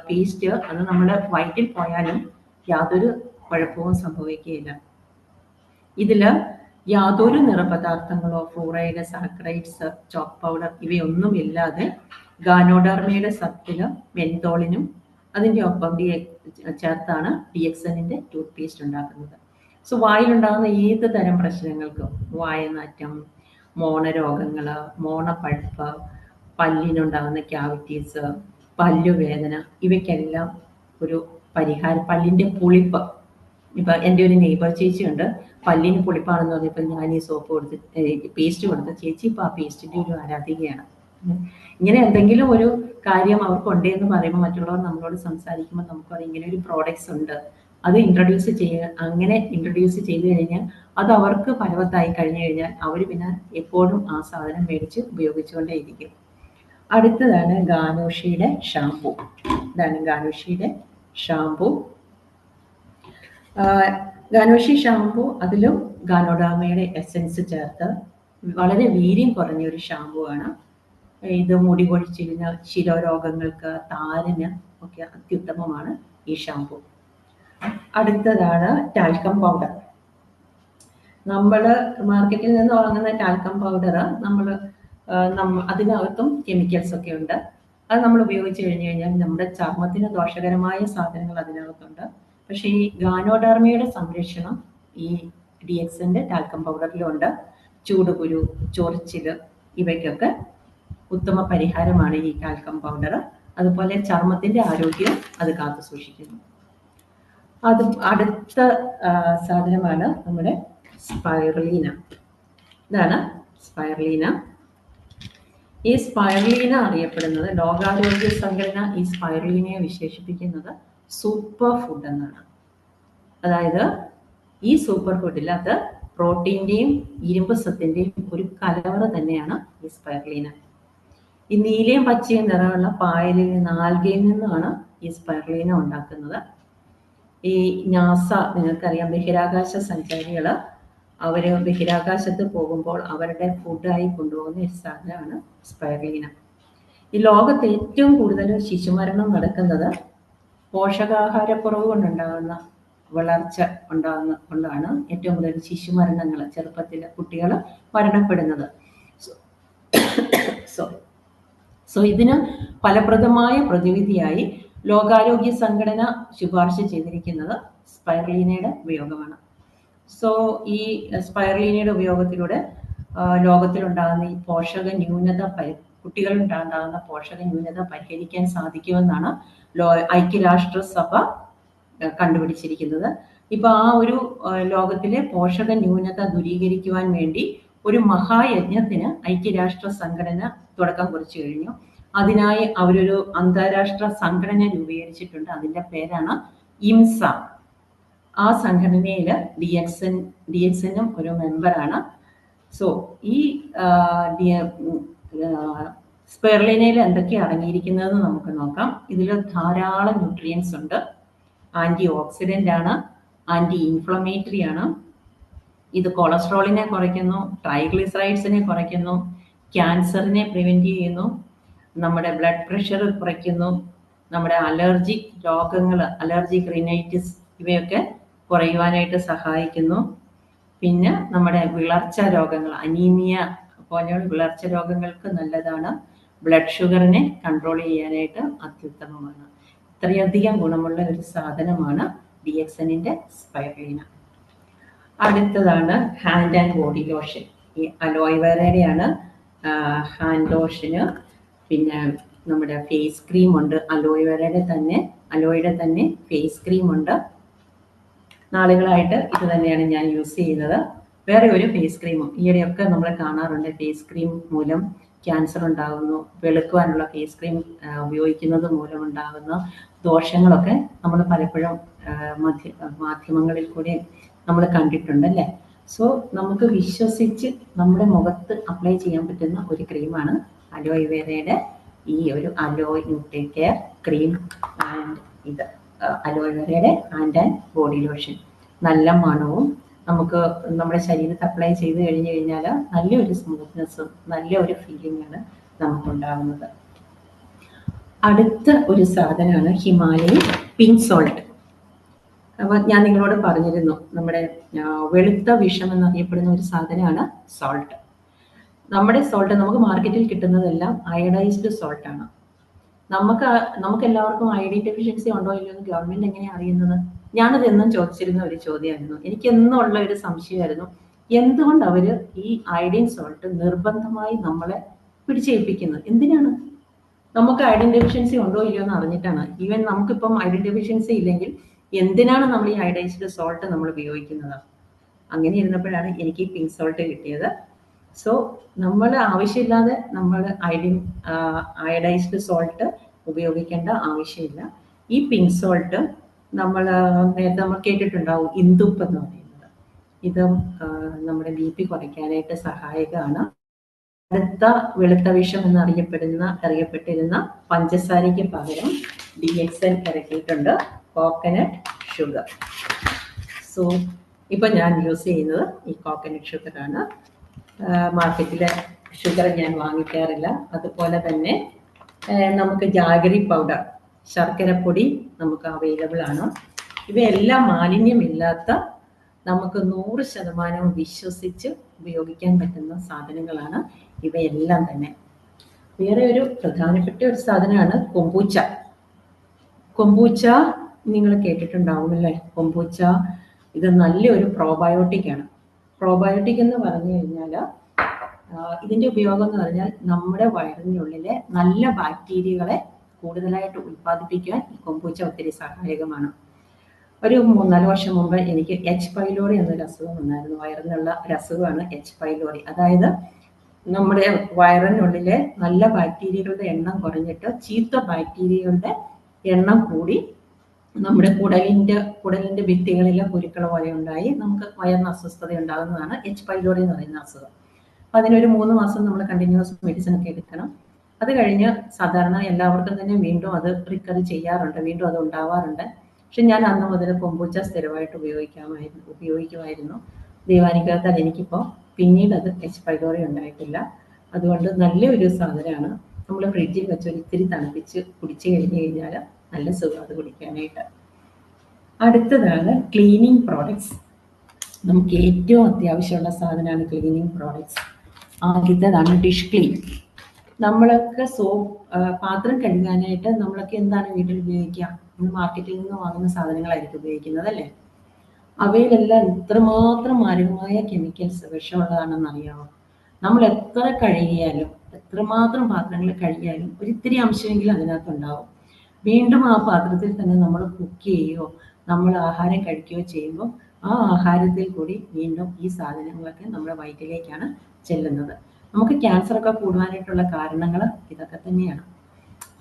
പേസ്റ്റ് അത് നമ്മുടെ വയറ്റിൽ പോയാലും യാതൊരു കുഴപ്പവും സംഭവിക്കുകയില്ല. ഇതിൽ യാതൊരു നിറപദാർത്ഥങ്ങളോ ഫ്ലൂറൈഡ്, സാക്രൈഡ്സ്, ചോക്ക് പൗഡർ ഇവയൊന്നും ഇല്ലാതെ ഗാനോഡെർമയുടെ സത്തിലും മെൻതോളിനും അതിൻ്റെ ഒപ്പം ചേർത്താണ് DXNൻ്റെ ടൂത്ത് പേസ്റ്റ് ഉണ്ടാക്കുന്നത്. വായിലുണ്ടാകുന്ന ഏത് തരം പ്രശ്നങ്ങൾക്കും, വായനാറ്റം, മോണരോഗങ്ങൾ, മോണപ്പഴുപ്പ്, പല്ലിനുണ്ടാകുന്ന ക്യാവിറ്റീസ്, പല്ലുവേദന, ഇവയ്ക്കെല്ലാം ഒരു പരിഹാരം. പല്ലിൻ്റെ പുളിപ്പ്, ഇപ്പം എൻ്റെ ഒരു നെയ്ബർ ചേച്ചിയുണ്ട്, പല്ലിന് പുളിപ്പാണെന്ന് പറഞ്ഞപ്പോൾ ഞാൻ ഈ സോപ്പ് പേസ്റ്റ് കൊടുത്ത്, ചേച്ചി ഇപ്പോൾ ആ പേസ്റ്റിൻ്റെ ഒരു ആരാധികയാണ്. ഇങ്ങനെ എന്തെങ്കിലും ഒരു കാര്യം അവർക്കുണ്ട് എന്ന് പറയുമ്പോൾ മറ്റുള്ളവർ നമ്മളോട് സംസാരിക്കുമ്പോൾ നമുക്കറിയാം ഇങ്ങനെ ഒരു പ്രോഡക്ട്സ് ഉണ്ട്, അത് അങ്ങനെ ഇൻട്രൊഡ്യൂസ് ചെയ്ത് കഴിഞ്ഞാൽ അത് അവർക്ക് ഫലവത്തായി കഴിഞ്ഞു കഴിഞ്ഞാൽ അവർ പിന്നെ എപ്പോഴും ആ സാധനം മേടിച്ച് ഉപയോഗിച്ചുകൊണ്ടേയിരിക്കും. അടുത്തതാണ് ഗാനോഷിയുടെ ഷാംപൂ. ഇതാണ് ഗാനോഷിയുടെ ഷാംപൂ. ഗാനോഷി ഷാംപൂ അതിലും ഗാനോഡാമയുടെ എസൻസ് ചേർത്ത് വളരെ വീര്യം കുറഞ്ഞൊരു ഷാംപൂ ആണ്. ഇത് മുടി കൊഴിച്ചിലിന്, ശിരോരോഗങ്ങൾക്ക്, താരന് ഒക്കെ അത്യുത്തമമാണ് ഈ ഷാംപൂ. അടുത്തതാണ് ടാൽക്കം പൗഡർ. നമ്മൾ മാർക്കറ്റിൽ നിന്ന് വാങ്ങുന്ന ടാൽക്കം പൗഡർ അതിനകത്തും കെമിക്കൽസ് ഒക്കെ ഉണ്ട്. അത് നമ്മൾ ഉപയോഗിച്ച് കഴിഞ്ഞു കഴിഞ്ഞാൽ നമ്മുടെ ചർമ്മത്തിന് ദോഷകരമായ സാധനങ്ങൾ അതിനകത്തുണ്ട്. പക്ഷേ ഈ ഗാനോഡെർമയുടെ സംരക്ഷണം ഈ DXന്റെ ടാൽക്കം പൗഡറിലുണ്ട്. ചൂടുകുരു, ചൊറിച്ചിൽ ഇവയ്ക്കൊക്കെ ഉത്തമ പരിഹാരമാണ് ഈ ടാൽക്കം പൗഡർ. അതുപോലെ ചർമ്മത്തിന്റെ ആരോഗ്യം അത് കാത്തു സൂക്ഷിക്കുന്നു. അടുത്ത സാധനമാണ് നമ്മുടെ സ്പൈറുലിന. ഇതാണ് സ്പൈറുലിന. ഈ സ്പൈറുലിന അറിയപ്പെടുന്നത്, ലോകാരോഗ്യ സംഘടന ഈ സ്പൈറുലിനയെ വിശേഷിപ്പിക്കുന്നത് സൂപ്പർ ഫുഡ് എന്നാണ്. അതായത് ഈ സൂപ്പർ ഫുഡിൽ അത് പ്രോട്ടീൻ്റെയും ഇരുമ്പ് സത്തിൻ്റെയും ഒരു കലവറ തന്നെയാണ് ഈ സ്പൈറുലിന. ഈ നീലയും പച്ചയും നിറമുള്ള പായലിൽ നിന്ന്, ആൽഗയിൽ നിന്നാണ് ഈ സ്പൈറുലിന ഉണ്ടാക്കുന്നത്. ഈ നാസ, നിങ്ങൾക്കറിയാം, ബഹിരാകാശ സഞ്ചാരികൾ അവർ ബഹിരാകാശത്ത് പോകുമ്പോൾ അവരുടെ ഫുഡായി കൊണ്ടുപോകുന്ന ഒരു സാധനമാണ് സ്പൈറുലിന. ഈ ലോകത്ത് ഏറ്റവും കൂടുതൽ ശിശുമരണം നടക്കുന്നത് പോഷകാഹാരക്കുറവ് കൊണ്ടുണ്ടാകുന്ന വളർച്ച കൊണ്ടാണ് ഏറ്റവും കൂടുതൽ ശിശുമരണങ്ങൾ, ചെറുപ്പത്തിൽ കുട്ടികൾ മരണപ്പെടുന്നത്. സോ ഇതിന് ഫലപ്രദമായ പ്രതിവിധിയായി ലോകാരോഗ്യ സംഘടന ശുപാർശ ചെയ്തിരിക്കുന്നത് സ്പൈറുലിനയുടെ ഉപയോഗമാണ്. സോ ഈ സ്പൈറുലിനയുടെ ഉപയോഗത്തിലൂടെ ലോകത്തിലുണ്ടാകുന്ന ഈ പോഷക ന്യൂനത, കുട്ടികളിലുണ്ടാകുന്ന പോഷക ന്യൂനത പരിഹരിക്കാൻ സാധിക്കുമെന്നാണ് ഐക്യരാഷ്ട്രസഭ കണ്ടുപിടിച്ചിരിക്കുന്നത്. ഇപ്പൊ ആ ഒരു ലോകത്തിലെ പോഷക ന്യൂനത ദൂരീകരിക്കുവാൻ വേണ്ടി ഒരു മഹായജ്ഞത്തിന് ഐക്യരാഷ്ട്ര സംഘടന തുടക്കം കുറിച്ചു കഴിഞ്ഞു. അതിനായി അവരൊരു അന്താരാഷ്ട്ര സംഘടന രൂപീകരിച്ചിട്ടുണ്ട്. അതിന്റെ പേരാണ് ഇംസ. ആ സംഘടനയിൽ DXനും ഒരു മെമ്പറാണ്. സോ ഈ സ്പൈറുലിനയിൽ എന്തൊക്കെ അടങ്ങിയിരിക്കുന്നതെന്ന് നമുക്ക് നോക്കാം. ഇതിൽ ധാരാളം ന്യൂട്രിയൻസ് ഉണ്ട്. ആന്റി ഓക്സിഡന്റ് ആണ്, ആന്റി ഇൻഫ്ലമേറ്ററി ആണ്. ഇത് കൊളസ്ട്രോളിനെ കുറയ്ക്കുന്നു, ട്രൈഗ്ലിസറൈഡ്സിനെ കുറയ്ക്കുന്നു, ക്യാൻസറിനെ പ്രിവെന്റ് ചെയ്യുന്നു, നമ്മുടെ ബ്ലഡ് പ്രഷർ കുറയ്ക്കുന്നു, നമ്മുടെ അലർജിക് രോഗങ്ങൾ, അലർജിക് റിനൈറ്റിസ് ഇവയൊക്കെ കുറയുവാനായിട്ട് സഹായിക്കുന്നു. പിന്നെ നമ്മുടെ വിളർച്ച രോഗങ്ങൾ, അനീമിയ പോലെയുള്ള വിളർച്ച രോഗങ്ങൾക്ക് നല്ലതാണ്. ബ്ലഡ് ഷുഗറിനെ കൺട്രോൾ ചെയ്യാനായിട്ട് അത്യുത്തമമാണ്. ഇത്രയധികം ഗുണമുള്ള ഒരു സാധനമാണ് DXന്റെ സ്പൈറുലിന. അടുത്തതാണ് ഹാൻഡ് ആൻഡ് ബോഡി ലോഷൻ. ഈ അലോവേറയുടെയാണ് ഹാൻഡ് ലോഷന്. പിന്നെ നമ്മുടെ ഫേസ് ക്രീം ഉണ്ട്. അലോയുടെ തന്നെ ഫേസ് ക്രീം ഉണ്ട്. നാളുകളായിട്ട് ഇത് തന്നെയാണ് ഞാൻ യൂസ് ചെയ്യുന്നത്. വേറെ ഒരു ഫേസ് ക്രീമും ഈയിടെയൊക്കെ നമ്മൾ കാണാറുണ്ട്. ഫേസ് ക്രീം മൂലം ക്യാൻസർ ഉണ്ടാകുന്നു, വെളുക്കുവാനുള്ള ഫേസ് ക്രീം ഉപയോഗിക്കുന്നത് മൂലം ഉണ്ടാകുന്ന ദോഷങ്ങളൊക്കെ നമ്മൾ പലപ്പോഴും മാധ്യമങ്ങളിൽ കൂടെ നമ്മൾ കണ്ടിട്ടുണ്ടല്ലേ. സോ നമുക്ക് വിശ്വസിച്ച് നമ്മുടെ മുഖത്ത് അപ്ലൈ ചെയ്യാൻ പറ്റുന്ന ഒരു ക്രീമാണ് അലോവേറയുടെ ഈ ഒരു hello nutri care cream and ഇത് അലോവേറയുടെ ഹാൻഡ് ആൻഡ് ബോഡി ലോഷൻ. നല്ല മണവും നമുക്ക് നമ്മുടെ ശരീരത്ത് അപ്ലൈ ചെയ്ത് കഴിഞ്ഞു കഴിഞ്ഞാൽ നല്ലൊരു സ്മൂത്ത്നെസ്സും നല്ല ഒരു ഫീലിംഗാണ് നമുക്കുണ്ടാകുന്നത്. അടുത്ത ഒരു സാധനമാണ് ഹിമാലയൻ പിങ്ക് സോൾട്ട്. അപ്പോൾ ഞാൻ നിങ്ങളോട് പറഞ്ഞിരുന്നു, നമ്മുടെ വെളുത്ത വിഷം എന്നറിയപ്പെടുന്ന ഒരു സാധനമാണ് സോൾട്ട്. നമ്മുടെ സോൾട്ട് നമുക്ക് മാർക്കറ്റിൽ കിട്ടുന്നതെല്ലാം അയഡൈസ്ഡ് സോൾട്ടാണ്. നമുക്ക് എല്ലാവർക്കും അയഡിൻ ഡെഫിഷ്യൻസി ഉണ്ടോ ഇല്ലയോ എന്ന് ഗവൺമെന്റ് എങ്ങനെയാണ് അറിയുന്നത്? ഞാനത് എന്നും ചോദിച്ചിരുന്ന ഒരു ചോദ്യമായിരുന്നു. എനിക്ക് എന്നും ഉള്ള ഒരു സംശയമായിരുന്നു, എന്തുകൊണ്ട് അവര് ഈ അയഡിൻ സോൾട്ട് നിർബന്ധമായി നമ്മളെ പിടിച്ചേൽപ്പിക്കുന്നത്? എന്തിനാണ്? നമുക്ക് അയഡിൻ ഡെഫിഷ്യൻസി ഉണ്ടോ ഇല്ലയോ എന്ന് അറിഞ്ഞിട്ടാണ്. ഈവൻ നമുക്കിപ്പം അയഡിൻ ഡെഫിഷ്യൻസി ഇല്ലെങ്കിൽ എന്തിനാണ് നമ്മൾ ഈ അയഡൈസ്ഡ് സോൾട്ട് നമ്മൾ ഉപയോഗിക്കുന്നത്? അങ്ങനെ ഇരുന്നപ്പോഴാണ് എനിക്ക് ഈ പിങ്ക് സോൾട്ട് കിട്ടിയത്. സോ നമ്മൾ ആവശ്യമില്ലാതെ നമ്മൾ അയഡൈസ്ഡ് സോൾട്ട് ഉപയോഗിക്കേണ്ട ആവശ്യമില്ല. ഈ പിങ്ക് സോൾട്ട് നേരത്തെ നമ്മൾ കേട്ടിട്ടുണ്ടാവും ഇന്ദുപ്പ് എന്ന് പറയുന്നത്. ഇതും നമ്മുടെ BP കുറയ്ക്കാനായിട്ട് സഹായകമാണ്. അടുത്ത വെളുത്ത വിഷം അറിയപ്പെട്ടിരുന്ന പഞ്ചസാരയ്ക്ക് പകരം DXN ഇറക്കിയിട്ടുണ്ട്, കോക്കനട്ട് ഷുഗർ. സോ ഇപ്പം ഞാൻ യൂസ് ചെയ്യുന്നത് ഈ കോക്കനട്ട് ഷുഗറാണ്. മാർക്കറ്റിലെ ഷുഗർ ഞാൻ വാങ്ങിക്കാറില്ല. അതുപോലെ തന്നെ നമുക്ക് ജാഗരി പൗഡർ, ശർക്കരപ്പൊടി നമുക്ക് അവൈലബിൾ ആണ്. ഇവയെല്ലാം മാലിന്യമില്ലാത്ത, നമുക്ക് 100% വിശ്വസിച്ച് ഉപയോഗിക്കാൻ പറ്റുന്ന സാധനങ്ങളാണ് ഇവയെല്ലാം തന്നെ. വേറെ ഒരു പ്രധാനപ്പെട്ട ഒരു സാധനമാണ് കൊമ്പൂച്ച. കൊമ്പൂച്ച നിങ്ങൾ കേട്ടിട്ടുണ്ടാവും അല്ലേ? കൊമ്പൂച്ച ഇത് നല്ലൊരു പ്രോബയോട്ടിക് ആണ്. പ്രോബയോട്ടിക് എന്ന് പറഞ്ഞു കഴിഞ്ഞാൽ ഇതിൻ്റെ ഉപയോഗം എന്ന് പറഞ്ഞാൽ നമ്മുടെ വയറിനുള്ളിലെ നല്ല ബാക്ടീരിയകളെ കൂടുതലായിട്ട് ഉൽപ്പാദിപ്പിക്കാൻ ഈ കൊമ്പൂച്ച ഒത്തിരി സഹായകമാണ്. ഒരു 3-4 വർഷം മുമ്പ് എനിക്ക് H. പൈലോറി എന്നൊരു അസുഖം വന്നായിരുന്നു. വയറിനുള്ള ഒരു അസുഖമാണ് H. പൈലോറി. അതായത് നമ്മുടെ വയറിനുള്ളിലെ നല്ല ബാക്ടീരിയകളുടെ എണ്ണം കുറഞ്ഞിട്ട് ചീത്ത ബാക്ടീരിയകളുടെ എണ്ണം കൂടി നമ്മുടെ കുടലിന്റെ ഭിത്തികളിലെ കുരുക്കൾ പോലെ ഉണ്ടായി നമുക്ക് വയറിന് അസ്വസ്ഥത ഉണ്ടാകുന്നതാണ് H. പൈലോറി എന്ന് പറയുന്ന അസുഖം. അപ്പം അതിനൊരു 3 മാസം നമ്മൾ കണ്ടിന്യൂസ് മെഡിസിൻ ഒക്കെ എടുക്കണം. അത് കഴിഞ്ഞ് സാധാരണ എല്ലാവർക്കും തന്നെ വീണ്ടും അത് റിക്കവർ ചെയ്യാറുണ്ട്, വീണ്ടും അത് ഉണ്ടാവാറുണ്ട്. പക്ഷെ ഞാൻ അന്ന് മുതൽ കൊമ്പൂച്ച സ്ഥിരമായിട്ട് ഉപയോഗിക്കുമായിരുന്നു. ദൈവാനുഗ്രഹത്താൽ എനിക്കിപ്പോൾ പിന്നീട് അത് H. പൈലോറി ഉണ്ടായിട്ടില്ല. അതുകൊണ്ട് നല്ലൊരു സാധനമാണ്. നമ്മൾ ഫ്രിഡ്ജിൽ വെച്ച് ഒരിത്തിരി തണുപ്പിച്ച് കുടിച്ചു കഴിഞ്ഞാൽ നല്ല സുഖം അത് കുടിക്കാനായിട്ട്. അടുത്തതാണ് ക്ലീനിങ് പ്രോഡക്ട്സ്. നമുക്ക് ഏറ്റവും അത്യാവശ്യമുള്ള സാധനമാണ് ക്ലീനിങ് പ്രോഡക്ട്സ്. ആദ്യത്തേതാണ് ഡിഷ് ക്ലീൻ. നമ്മളൊക്കെ പാത്രം കഴുകാനായിട്ട് നമ്മളൊക്കെ എന്താണ് വീട്ടിൽ ഉപയോഗിക്കുക? മാർക്കറ്റിൽ നിന്ന് വാങ്ങുന്ന സാധനങ്ങളായിരിക്കും ഉപയോഗിക്കുന്നത് അല്ലേ? അവയിലെല്ലാം ഇത്രമാത്രം മാരകമായ കെമിക്കൽസ്, വിഷമുള്ളതാണെന്ന് അറിയാമോ? നമ്മൾ എത്ര കഴുകിയാലും, എത്രമാത്രം പാത്രങ്ങൾ കഴുകിയാലും ഒരിത്തിരി അംശമെങ്കിലും അതിനകത്തുണ്ടാവും. വീണ്ടും ആ പാത്രത്തിൽ തന്നെ നമ്മൾ കുക്ക് ചെയ്യുകയോ നമ്മൾ ആഹാരം കഴിക്കുകയോ ചെയ്യുമ്പോൾ ആ ആഹാരത്തിൽ കൂടി വീണ്ടും ഈ സാധനങ്ങളൊക്കെ നമ്മുടെ വയറ്റിലേക്കാണ് ചെല്ലുന്നത്. നമുക്ക് ക്യാൻസറൊക്കെ കൂടുവാനായിട്ടുള്ള കാരണങ്ങൾ ഇതൊക്കെ തന്നെയാണ്.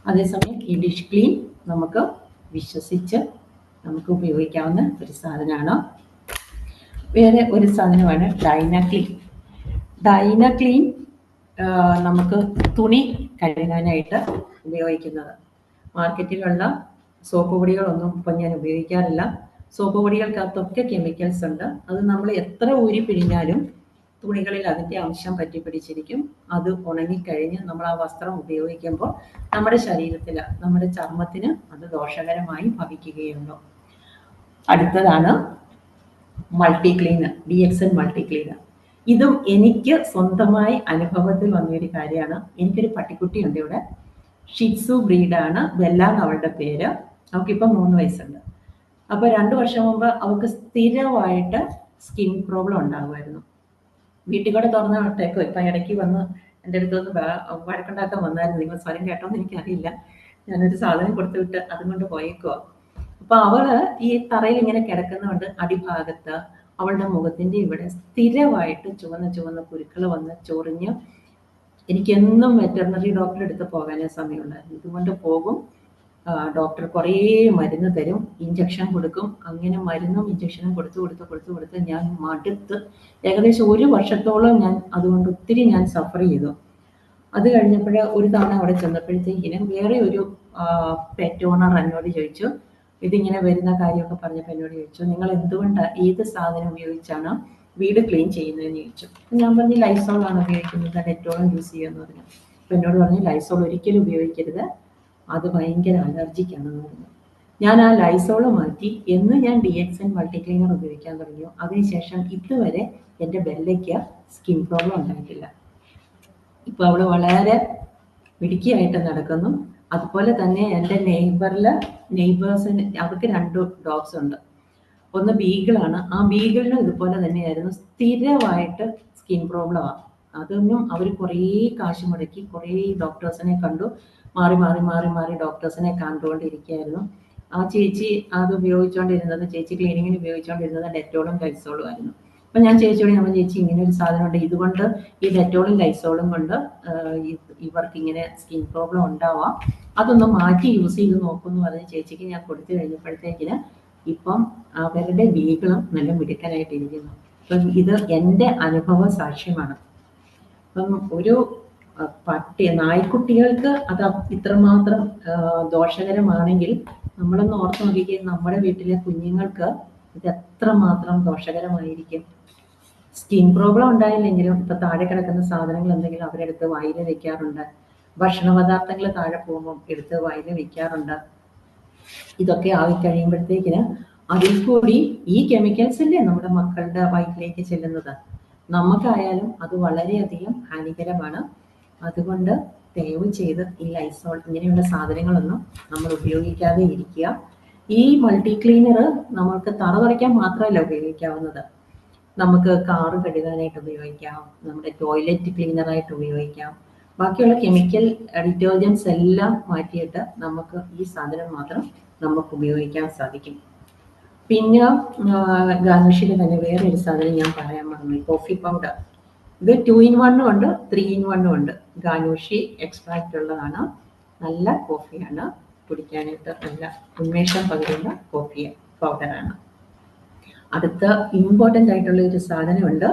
അതേസമയം ഈ ഡിഷ് ക്ലീൻ നമുക്ക് വിശ്വസിച്ച് നമുക്ക് ഉപയോഗിക്കാവുന്ന ഒരു സാധനമാണ്. വേറെ ഒരു സാധനമാണ് ഡൈനാക്ലീൻ. ഡൈനാക്ലീൻ നമുക്ക് തുണി കഴുകാനായിട്ട് ഉപയോഗിക്കുന്നത്. മാർക്കറ്റിലുള്ള സോപ്പ് പൊടികളൊന്നും ഇപ്പം ഞാൻ ഉപയോഗിക്കാറില്ല. സോപ്പ് പൊടികൾക്കകത്തൊക്കെ കെമിക്കൽസ് ഉണ്ട്. അത് നമ്മൾ എത്ര ഊരി പിഴിഞ്ഞാലും തുണികളിൽ അതിൻ്റെ അംശം പറ്റിപ്പിടിച്ചിരിക്കും. അത് ഉണങ്ങിക്കഴിഞ്ഞ് നമ്മൾ ആ വസ്ത്രം ഉപയോഗിക്കുമ്പോൾ നമ്മുടെ ശരീരത്തിൽ, നമ്മുടെ ചർമ്മത്തിന് അത് ദോഷകരമായി ഭവിക്കുകയുള്ളൂ. അടുത്തതാണ് multi cleaner, DXN multi cleaner. ഇതും എനിക്ക് സ്വന്തമായി അനുഭവത്തിൽ വന്നൊരു കാര്യമാണ്. എനിക്കൊരു പട്ടിക്കുട്ടിയുണ്ട് ഇവിടെ, ഷിറ്റ്സു ബ്രീഡാണ്, ബെല്ല അവളുടെ പേര്. അവൾക്കിപ്പം 3 വയസ്സുണ്ട്. അപ്പോൾ 2 വർഷം മുമ്പ് അവൾക്ക് സ്ഥിരമായിട്ട് സ്കിൻ പ്രോബ്ലം ഉണ്ടാകുമായിരുന്നു. വീട്ടിൽ കൂടെ തുറന്ന് വിട്ടേക്കോ. ഇപ്പം ഇടയ്ക്ക് വന്ന് എൻ്റെ അടുത്തൊന്ന് വഴക്കുണ്ടാക്കാൻ വന്നായിരുന്നു. നിങ്ങൾ സ്വരം കേട്ടോന്ന് എനിക്കറിയില്ല. ഞാനൊരു സാധനം കൊടുത്തു വിട്ട് അതും കൊണ്ട് പോയേക്കുവാ. അപ്പോൾ അവള് ഈ തറയിൽ ഇങ്ങനെ കിടക്കുന്നതുകൊണ്ട് അടിഭാഗത്ത് അവളുടെ മുഖത്തിൻ്റെ ഇവിടെ സ്ഥിരമായിട്ട് ചുവന്ന കുരുക്കൾ വന്ന് ചൊറിഞ്ഞ് എനിക്കെന്നും വെറ്ററിനറി ഡോക്ടറെ അടുത്ത് പോകാനേ സമയമുണ്ടായിരുന്നു. ഇതുകൊണ്ട് പോകും, ഡോക്ടർ കുറേ മരുന്ന് തരും, ഇഞ്ചക്ഷൻ കൊടുക്കും. അങ്ങനെ മരുന്നും ഇഞ്ചക്ഷനും കൊടുത്ത് ഞാൻ മടുത്ത് ഏകദേശം 1 വർഷത്തോളം ഞാൻ അതുകൊണ്ട് ഒത്തിരി ഞാൻ സഫർ ചെയ്തു. അത് കഴിഞ്ഞപ്പോൾ ഒരു തവണ അവിടെ ചെന്നപ്പോഴത്തേക്കിനും വേറെ ഒരു പെറ്റ് ഓണർ എന്നോട് ചോദിച്ചു, ഇതിങ്ങനെ വരുന്ന കാര്യമൊക്കെ പറഞ്ഞപ്പോൾ എന്നോട് ചോദിച്ചു, നിങ്ങൾ എന്തുകൊണ്ടാണ്, ഏത് സാധനം ഉപയോഗിച്ചാണ് വീട് ക്ലീൻ ചെയ്യുന്നതെന്ന് ചോദിച്ചു. ഞാൻ പറഞ്ഞു ലൈസോളാണ് ഉപയോഗിക്കുന്നത്, ഡെറ്റോളും യൂസ് ചെയ്യുമെന്ന് പറഞ്ഞു. അപ്പോൾ എന്നോട് പറഞ്ഞു ലൈസോൾ ഒരിക്കലും ഉപയോഗിക്കരുത്, അത് ഭയങ്കര അലർജിക്കാണെന്ന് പറഞ്ഞു. ഞാൻ ആ ലൈസോള് മാറ്റി എന്ന് ഞാൻ DXN മൾട്ടി ക്ലീനർ ഉപയോഗിക്കാൻ തുടങ്ങി. അതിനുശേഷം ഇതുവരെ എൻ്റെ ബെല്ലയ്ക്ക് സ്കിൻ പ്രോബ്ലം ഉണ്ടായിട്ടില്ല. ഇപ്പോൾ അവൾ വളരെ മിടുക്കിയായിട്ട് നടക്കുന്നു. അതുപോലെ തന്നെ എൻ്റെ നെയ്ബേഴ്സിന് അവർക്ക് 2 ഡോഗ്സ് ഉണ്ട്. ഒന്ന് ബീഗിളാണ്. ആ ബീഗിളിനും ഇതുപോലെ തന്നെയായിരുന്നു, സ്ഥിരമായിട്ട് സ്കിൻ പ്രോബ്ലമാണ്. അതൊന്നും അവർ കുറേ കാശ് മുടക്കി കുറേ ഡോക്ടേഴ്സിനെ കണ്ടു, മാറി ഡോക്ടേഴ്സിനെ കണ്ടുകൊണ്ടിരിക്കുകയായിരുന്നു. ആ ചേച്ചി അത് ഉപയോഗിച്ചുകൊണ്ടിരുന്നത്, ചേച്ചി ക്ലീനിങ്ങിന് ഉപയോഗിച്ചുകൊണ്ടിരുന്നത് ഡെറ്റോളും ലൈസോളും ആയിരുന്നു. അപ്പം ഞാൻ ചേച്ചിയോട് നമ്മൾ ചേച്ചി ഇങ്ങനെ ഒരു സാധനമുണ്ട്, ഇതുകൊണ്ട് ഈ ഡെറ്റോളും ലൈസോളും കൊണ്ട് ഇവർക്ക് ഇങ്ങനെ സ്കിൻ പ്രോബ്ലം ഉണ്ടാവാം, അതൊന്ന് മാറ്റി യൂസ് ചെയ്ത് നോക്കുമെന്ന് പറഞ്ഞ് ചേച്ചിക്ക് ഞാൻ കൊടുത്തു കഴിഞ്ഞപ്പോഴത്തേക്കിന് ഇപ്പം അവരുടെ ബീഗളും നല്ല മിടുക്കനായിട്ടിരിക്കുന്നു. അപ്പം ഇത് എൻ്റെ അനുഭവ സാക്ഷ്യമാണ്. അപ്പം ഒരു നായ്ക്കുട്ടികൾക്ക് അത് ഇത്രമാത്രം ദോഷകരമാണെങ്കിൽ നമ്മളൊന്ന് ഓർത്ത് നോക്കിക്കേ, നമ്മുടെ വീട്ടിലെ കുഞ്ഞുങ്ങൾക്ക് ഇത് എത്രമാത്രം ദോഷകരമായിരിക്കും. സ്കിൻ പ്രോബ്ലം ഉണ്ടായില്ലെങ്കിലും ഇപ്പൊ താഴെ കിടക്കുന്ന സാധനങ്ങൾ എന്തെങ്കിലും അവരെടുത്ത് വായിൽ വെക്കാറുണ്ട്. ഭക്ഷണ പദാർത്ഥങ്ങൾ താഴെ പോകുമ്പോൾ എടുത്ത് വായിൽ വെക്കാറുണ്ട്. ഇതൊക്കെ ആയിക്കഴിയുമ്പോഴത്തേക്കിന് അതിൽ കൂടി ഈ കെമിക്കൽസ് അല്ലേ നമ്മുടെ മക്കളുടെ വയറ്റിലേക്ക് ചെല്ലുന്നത്. നമുക്കായാലും അത് വളരെയധികം ഹാനികരമാണ്. അതുകൊണ്ട് ദയവ് ചെയ്ത് ഈ ലൈസോൾ ഇങ്ങനെയുള്ള സാധനങ്ങളൊന്നും നമ്മൾ ഉപയോഗിക്കാതെ ഇരിക്കുക. ഈ മൾട്ടി ക്ലീനർ നമുക്ക് തറ തുടയ്ക്കാൻ മാത്രമല്ല ഉപയോഗിക്കാവുന്നത്. നമുക്ക് കാറ് കഴുകാനായിട്ട് ഉപയോഗിക്കാം, നമ്മുടെ ടോയ്ലറ്റ് ക്ലീനറായിട്ട് ഉപയോഗിക്കാം. ബാക്കിയുള്ള കെമിക്കൽ ഡിറ്റർജൻസ് എല്ലാം മാറ്റിയിട്ട് നമുക്ക് ഈ സാധനം മാത്രം നമുക്ക് ഉപയോഗിക്കാൻ സാധിക്കും. പിന്നെ ഗാർണിഷിൽ തന്നെ വേറെ ഒരു സാധനം ഞാൻ പറയാൻ മറന്നു, കോഫി പൗഡർ. ഇത് 2 in 1 ഉണ്ട്, 3 in 1 ഉണ്ട്. ഗാനുഷി എക്സ്ട്രാക്റ്റ് ഉള്ളതാണ്. നല്ല കോഫിയാണ്, കുടിക്കാനായിട്ട് നല്ല ഉന്മേഷം പകരുന്ന കോഫി പൗഡറാണ്. അടുത്ത ഇമ്പോർട്ടൻ്റ് ആയിട്ടുള്ള ഒരു സാധനമുണ്ട്,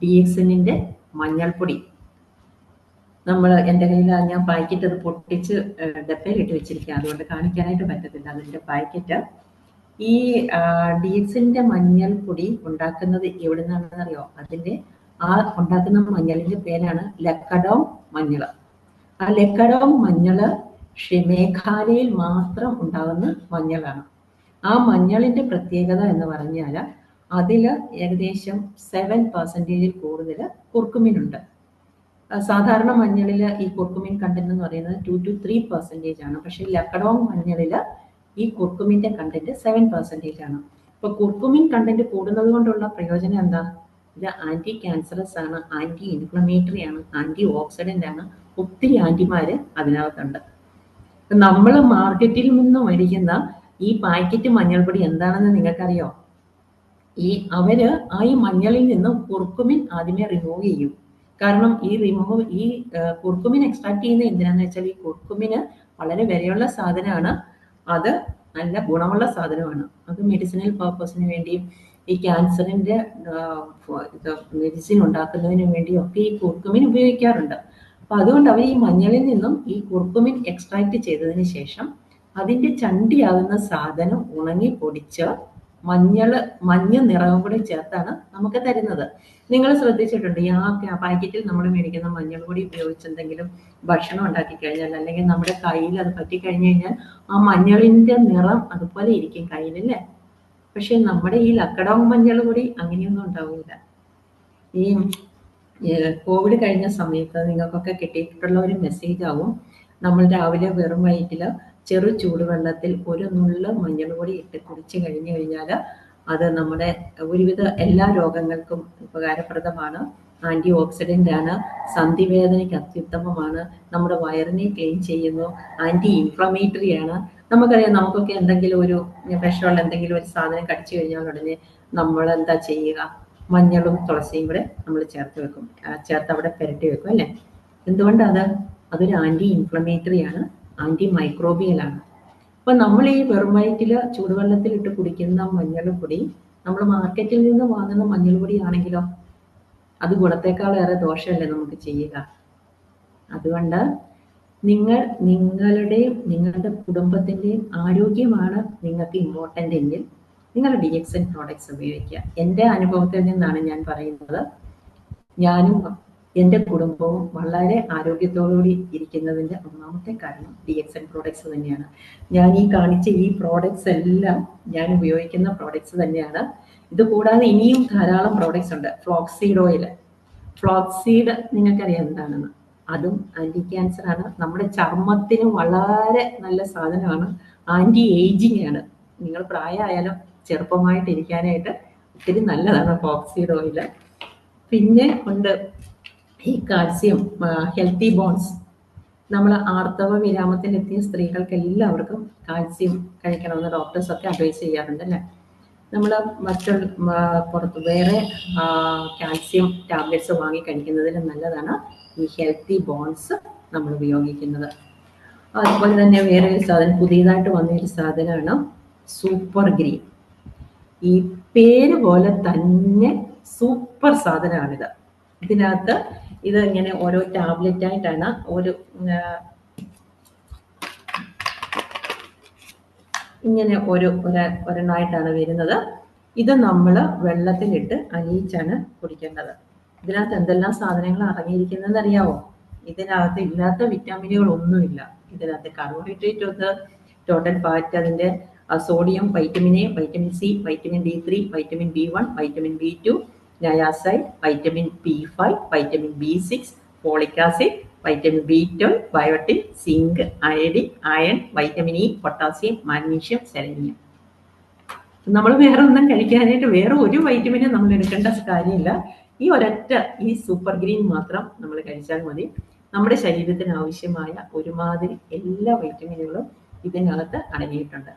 DXNന്റെ മഞ്ഞൾപ്പൊടി. എൻ്റെ കയ്യിൽ ഞാൻ പാക്കറ്റ് അത് പൊട്ടിച്ച് ഡപ്പയിലിട്ട് വെച്ചിരിക്കുക, അതുകൊണ്ട് കാണിക്കാനായിട്ട് പറ്റത്തില്ല അതിൻ്റെ പാക്കറ്റ്. ഈ DXNന്റെ മഞ്ഞൾപ്പൊടി ഉണ്ടാക്കുന്നത് എവിടെ നിന്നാണെന്ന് അറിയോ? അതിൻ്റെ ഉണ്ടാക്കുന്ന മഞ്ഞളിന്റെ പേരാണ് ലക്കഡോങ് മഞ്ഞൾ. ആ ലക്കഡോങ് മഞ്ഞൾ മേഘാലയയിൽ മാത്രം ഉണ്ടാകുന്ന മഞ്ഞളാണ്. ആ മഞ്ഞളിന്റെ പ്രത്യേകത എന്ന് പറഞ്ഞാൽ അതിൽ ഏകദേശം 7% കൂടുതൽ കുർക്കുമിനുണ്ട്. സാധാരണ മഞ്ഞളിൽ ഈ കുർക്കുമിൻ കണ്ടന്റ് എന്ന് പറയുന്നത് 2 to 3% ആണ്. പക്ഷെ ലക്കഡോങ് മഞ്ഞളിൽ ഈ കുർക്കുമിന്റെ കണ്ടന്റ് 7% ആണ്. ഇപ്പൊ കുർക്കുമിൻ കണ്ടന്റ് കൂടുന്നത് കൊണ്ടുള്ള പ്രയോജനം എന്താ? ഇത് ആന്റി ക്യാൻസറസ് ആണ്, ആന്റി ഇൻഫ്ലമേറ്ററി ആണ്, ആന്റി ഓക്സിഡന്റ് ആണ്. ഒത്തിരി ആന്റിമാര് അതിനകത്തുണ്ട്. നമ്മൾ മാർക്കറ്റിൽ നിന്ന് മേടിക്കുന്ന ഈ പാക്കറ്റ് മഞ്ഞൾപ്പൊടി എന്താണെന്ന് നിങ്ങൾക്കറിയോ? അവര് ഈ മഞ്ഞളിൽ നിന്ന് കുർക്കുമിൻ ആദ്യമേ റിമൂവ് ചെയ്യും. കാരണം ഈ കുർക്കുമിൻ എക്സ്ട്രാക്ട് ചെയ്യുന്നത് എന്തിനാന്ന് വെച്ചാൽ ഈ കുർക്കുമിന് വളരെ വിലയുള്ള സാധനമാണ്, അത് നല്ല ഗുണമുള്ള സാധനമാണ്. അത് മെഡിസിനൽ പർപ്പസിന് വേണ്ടിയും ഈ ക്യാൻസറിന്റെ മെഡിസിൻ ഉണ്ടാക്കുന്നതിന് വേണ്ടിയും ഒക്കെ ഈ കുർക്കുമിൻ ഉപയോഗിക്കാറുണ്ട്. അപ്പൊ അതുകൊണ്ട് അവർ ഈ മഞ്ഞളിൽ നിന്നും ഈ കുർക്കുമിൻ എക്സ്ട്രാക്ട് ചെയ്തതിന് ശേഷം അതിന്റെ ചണ്ടിയാകുന്ന സാധനം ഉണങ്ങി പൊടിച്ച് മഞ്ഞ നിറവും കൂടി ചേർത്താണ് നമുക്ക് തരുന്നത്. നിങ്ങൾ ശ്രദ്ധിച്ചിട്ടുണ്ട്, ആ പാക്കറ്റിൽ നമ്മൾ മേടിക്കുന്ന മഞ്ഞൾ പൊടി ഉപയോഗിച്ച് എന്തെങ്കിലും ഭക്ഷണം ഉണ്ടാക്കി കഴിഞ്ഞാൽ അല്ലെങ്കിൽ നമ്മുടെ കയ്യിൽ അത് പറ്റിക്കഴിഞ്ഞു കഴിഞ്ഞാൽ ആ മഞ്ഞളിന്റെ നിറം അതുപോലെ ഇരിക്കും കയ്യിലല്ലേ? പക്ഷെ നമ്മുടെ ഈ ലക്കഡോങ് മഞ്ഞൾ പൊടി അങ്ങനെയൊന്നും ഉണ്ടാവില്ല. ഈ കോവിഡ് കഴിഞ്ഞ സമയത്ത് നിങ്ങൾക്കൊക്കെ കിട്ടിയിട്ടുള്ള ഒരു മെസ്സേജ് ആവും, നമ്മൾ രാവിലെ വെറും വയറ്റില് ചെറു ചൂടുവെള്ളത്തിൽ ഒരു നുള്ള് മഞ്ഞൾ പൊടി ഇട്ട് കുടിച്ചു കഴിഞ്ഞു കഴിഞ്ഞാൽ അത് നമ്മുടെ ഒരുവിധ എല്ലാ രോഗങ്ങൾക്കും ഉപകാരപ്രദമാണ്, ആന്റി ഓക്സിഡന്റ് ആണ്, സന്ധിവേദനയ്ക്ക് അത്യുത്തമമാണ്, നമ്മുടെ വയറിനെ ക്ലീൻ ചെയ്യുന്നു, ആന്റി ഇൻഫ്ലമേറ്ററി ആണ്. നമുക്കറിയാം, നമുക്കൊക്കെ എന്തെങ്കിലും ഒരു വിഷമുള്ള എന്തെങ്കിലും ഒരു സാധനം കടിച്ചു കഴിഞ്ഞാൽ ഉടനെ നമ്മൾ എന്താ ചെയ്യുക? മഞ്ഞളും തുളസിയും കൂടെ നമ്മൾ ചേർത്ത് അവിടെ പുരട്ടി വെക്കും അല്ലേ? എന്തുകൊണ്ടാണ്? അതൊരു ആന്റി ഇൻഫ്ലമേറ്ററി ആണ്, ആന്റി മൈക്രോബിയൽ ആണ്. അപ്പൊ നമ്മൾ ഈ വെറും വയറ്റില് ചൂടുവെള്ളത്തിലിട്ട് കുടിക്കുന്ന മഞ്ഞൾ പൊടി നമ്മൾ മാർക്കറ്റിൽ നിന്ന് വാങ്ങുന്ന മഞ്ഞൾ പൊടി ആണെങ്കിലോ അത് ഗുണത്തെക്കാളേറെ ദോഷമല്ലേ നമുക്ക് ചെയ്യുക. അതുകൊണ്ട് നിങ്ങളുടെ കുടുംബത്തിന്റെയും ആരോഗ്യമാണ് നിങ്ങൾക്ക് ഇമ്പോർട്ടൻ്റ് എങ്കിൽ നിങ്ങൾ DXN പ്രോഡക്ട്സ് ഉപയോഗിക്കുക. എൻ്റെ അനുഭവത്തിൽ നിന്നാണ് ഞാൻ പറയുന്നത്. ഞാനും എൻ്റെ കുടുംബവും വളരെ ആരോഗ്യത്തോടുകൂടി ഇരിക്കുന്നതിൻ്റെ ഒന്നാമത്തെ കാരണം DXN പ്രോഡക്ട്സ് തന്നെയാണ്. ഞാൻ ഈ കാണിച്ച ഈ പ്രോഡക്ട്സ് എല്ലാം ഞാൻ ഉപയോഗിക്കുന്ന പ്രോഡക്ട്സ് തന്നെയാണ്. ഇത് കൂടാതെ ഇനിയും ധാരാളം പ്രോഡക്ട്സ് ഉണ്ട്. ഫ്ലോക്സീഡ് ഓയിൽ, ഫ്ലോക്സീഡ് നിങ്ങൾക്കറിയാം എന്താണെന്ന്. അതും ആന്റി ക്യാൻസർ ആണ്, നമ്മുടെ ചർമ്മത്തിന് വളരെ നല്ല സാധനമാണ്, ആന്റി ഏജിങ് ആണ്. നിങ്ങൾ പ്രായമായാലും ചെറുപ്പമായിട്ടിരിക്കാനായിട്ട് ഒത്തിരി നല്ലതാണ് ഫ്ലോക്സീഡ് ഓയിൽ. പിന്നെ ഉണ്ട് ഈ കാൽസ്യം, ഹെൽത്തി ബോൺസ്. നമ്മൾ ആർത്തവ വിരാമത്തിലെത്തിയ സ്ത്രീകൾക്ക് എല്ലാവർക്കും കാൽസ്യം കഴിക്കണമെന്ന് ഡോക്ടേഴ്സൊക്കെ അഡ്വൈസ് ചെയ്യാറുണ്ട് അല്ലേ? നമ്മൾ പുറത്ത് വേറെ കാൽസ്യം ടാബ്ലറ്റ്സ് വാങ്ങി കഴിക്കുന്നതിന് നല്ലതാണ് ഈ ഹെൽത്തി ബോൺസ് നമ്മൾ ഉപയോഗിക്കുന്നത്. അതുപോലെ തന്നെ വേറെ ഒരു സാധനം പുതിയതായിട്ട് വന്നൊരു സാധനമാണ് സൂപ്പർ ഗ്രീൻ. ഈ പേര് പോലെ തന്നെ സൂപ്പർ സാധനമാണിത്. ഇതിനകത്ത് ഇത് ഇങ്ങനെ ഓരോ ടാബ്ലറ്റ് ആയിട്ടാണ് ഇങ്ങനെ ഒരെണ്ണമായിട്ടാണ് വരുന്നത്. ഇത് നമ്മൾ വെള്ളത്തിലിട്ട് അലിയിച്ചാണ് കുടിക്കേണ്ടത്. ഇതിനകത്ത് എന്തെല്ലാം സാധനങ്ങൾ അടങ്ങിയിരിക്കുന്നതെന്ന് അറിയാവോ? ഇതിനകത്ത് ഇല്ലാത്ത വിറ്റാമിനുകളൊന്നുമില്ല. ഇതിനകത്ത് കാർബോഹൈഡ്രേറ്റ് ഉണ്ട്, ടോട്ടൽ ഫാറ്റ്, അതിൻ്റെ sodium, vitamin A, vitamin C, vitamin D3, vitamin B1, vitamin B2, നയാസൈഡ്, vitamin B5, vitamin B6, folic acid, vitamin B12, biotin, zinc, iodine, iron, vitamin E, potassium, magnesium, selenium. നമ്മൾ വേറെ ഒന്നും കഴിക്കാനായിട്ട് വേറെ ഒരു വൈറ്റമിനും നമ്മൾ എടുക്കേണ്ട കാര്യമില്ല. ഈ സൂപ്പർ ഗ്രീൻ മാത്രം നമ്മൾ കഴിച്ചാൽ മതി. നമ്മുടെ ശരീരത്തിന് ആവശ്യമായ ഒരുമാതിരി എല്ലാ വൈറ്റമിനുകളും ഇതിനകത്ത് അടങ്ങിയിട്ടുണ്ട്.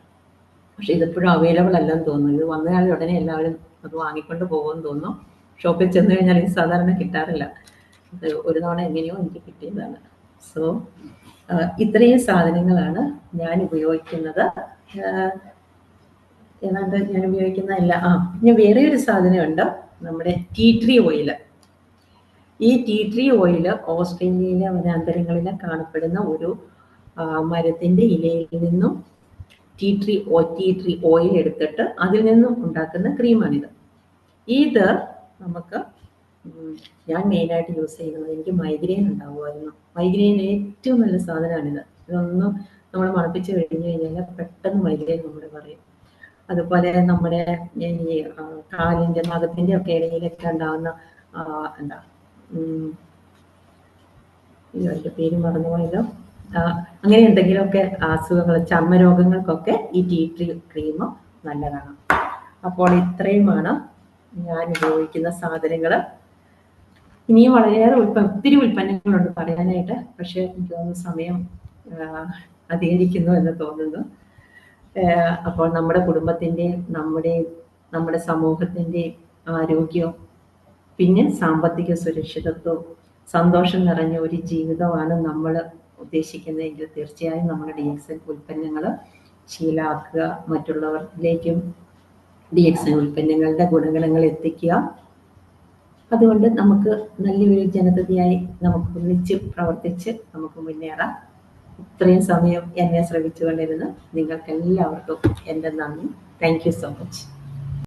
പക്ഷെ ഇതിപ്പോഴും അവൈലബിൾ അല്ലെന്ന് തോന്നുന്നു. ഇത് വന്നാൽ ഉടനെ എല്ലാവരും അത് വാങ്ങിക്കൊണ്ട് പോകുമെന്ന് തോന്നുന്നു. ഷോപ്പിൽ ചെന്ന് കഴിഞ്ഞാൽ ഇത് സാധാരണ കിട്ടാറില്ല. ഇത് ഒരു തവണ എങ്ങനെയോ എനിക്ക് കിട്ടിയതാണ്. സോ ഇത്രയും സാധനങ്ങളാണ് ഞാൻ ഉപയോഗിക്കുന്നത്. ഏതാണ്ട് ഞാൻ ഉപയോഗിക്കുന്നതല്ല. പിന്നെ വേറെ ഒരു സാധനമുണ്ട്, നമ്മുടെ ടീ ട്രീ ഓയിൽ. ഈ ടീ ട്രീ ഓയിൽ ഓസ്ട്രേലിയയിലെ വനാന്തരങ്ങളിൽ കാണപ്പെടുന്ന ഒരു മരത്തിൻ്റെ ഇലയിൽ നിന്നും ടീ ട്രീ ഓയിൽ എടുത്തിട്ട് അതിൽ നിന്നും ഉണ്ടാക്കുന്ന ക്രീമാണിത്. ഇത് നമുക്ക് ഞാൻ മെയിനായിട്ട് യൂസ് ചെയ്യുന്നത്, എനിക്ക് മൈഗ്രെയിൻ ഉണ്ടാകുമായിരുന്നു. മൈഗ്രെയിൻ ഏറ്റവും നല്ല സാധനമാണിത്. ഇതൊന്നും നമ്മൾ മണപ്പിച്ച് കഴിഞ്ഞ് കഴിഞ്ഞാൽ പെട്ടെന്ന് മൈഗ്രെയിൻ നമ്മൾ പറയും. അതുപോലെ നമ്മുടെ ഈ കാലിൻ്റെ നഖത്തിൻ്റെ ഒക്കെ ഇടയിലൊക്കെ ഉണ്ടാകുന്ന അതിൻ്റെ പേര് മറന്നുപോയല്ലോ, അങ്ങനെ എന്തെങ്കിലുമൊക്കെ അസുഖങ്ങൾ, ചർമ്മരോഗങ്ങൾക്കൊക്കെ ഈ ടീ ട്രീ ക്രീം നല്ലതാണ്. അപ്പോൾ ഇത്രയുമാണ് ഞാൻ ഉപയോഗിക്കുന്ന സാധനങ്ങൾ. ഇനിയും വളരെയേറെ ഒത്തിരി ഉൽപ്പന്നങ്ങളുണ്ട് പറയാനായിട്ട്. പക്ഷെ എനിക്ക് തോന്നുന്നു സമയം അധികരിക്കുന്നു എന്ന് തോന്നുന്നു. അപ്പോൾ നമ്മുടെ കുടുംബത്തിൻ്റെയും നമ്മുടെ സമൂഹത്തിൻ്റെയും ആരോഗ്യവും പിന്നെ സാമ്പത്തിക സുരക്ഷിതത്വവും സന്തോഷം നിറഞ്ഞ ഒരു ജീവിതമാണ് നമ്മൾ ഉദ്ദേശിക്കുന്നതെങ്കിൽ തീർച്ചയായും നമ്മുടെ DXN ഉൽപ്പന്നങ്ങൾ ശീലമാക്കുക. മറ്റുള്ളവരിലേക്കും DXN ഉൽപ്പന്നങ്ങളുടെ ഗുണഗണങ്ങൾ എത്തിക്കുക. അതുകൊണ്ട് നമുക്ക് നല്ലൊരു ജനതയായി നമുക്ക് ഒന്നിച്ച് പ്രവർത്തിച്ച് നമുക്ക് മുന്നേറാം. ഇത്രയും സമയം എന്നെ ശ്രമിച്ചുകൊണ്ടിരുന്ന നിങ്ങൾക്ക് എല്ലാവർക്കും എൻ്റെ നന്ദി. Thank you so much.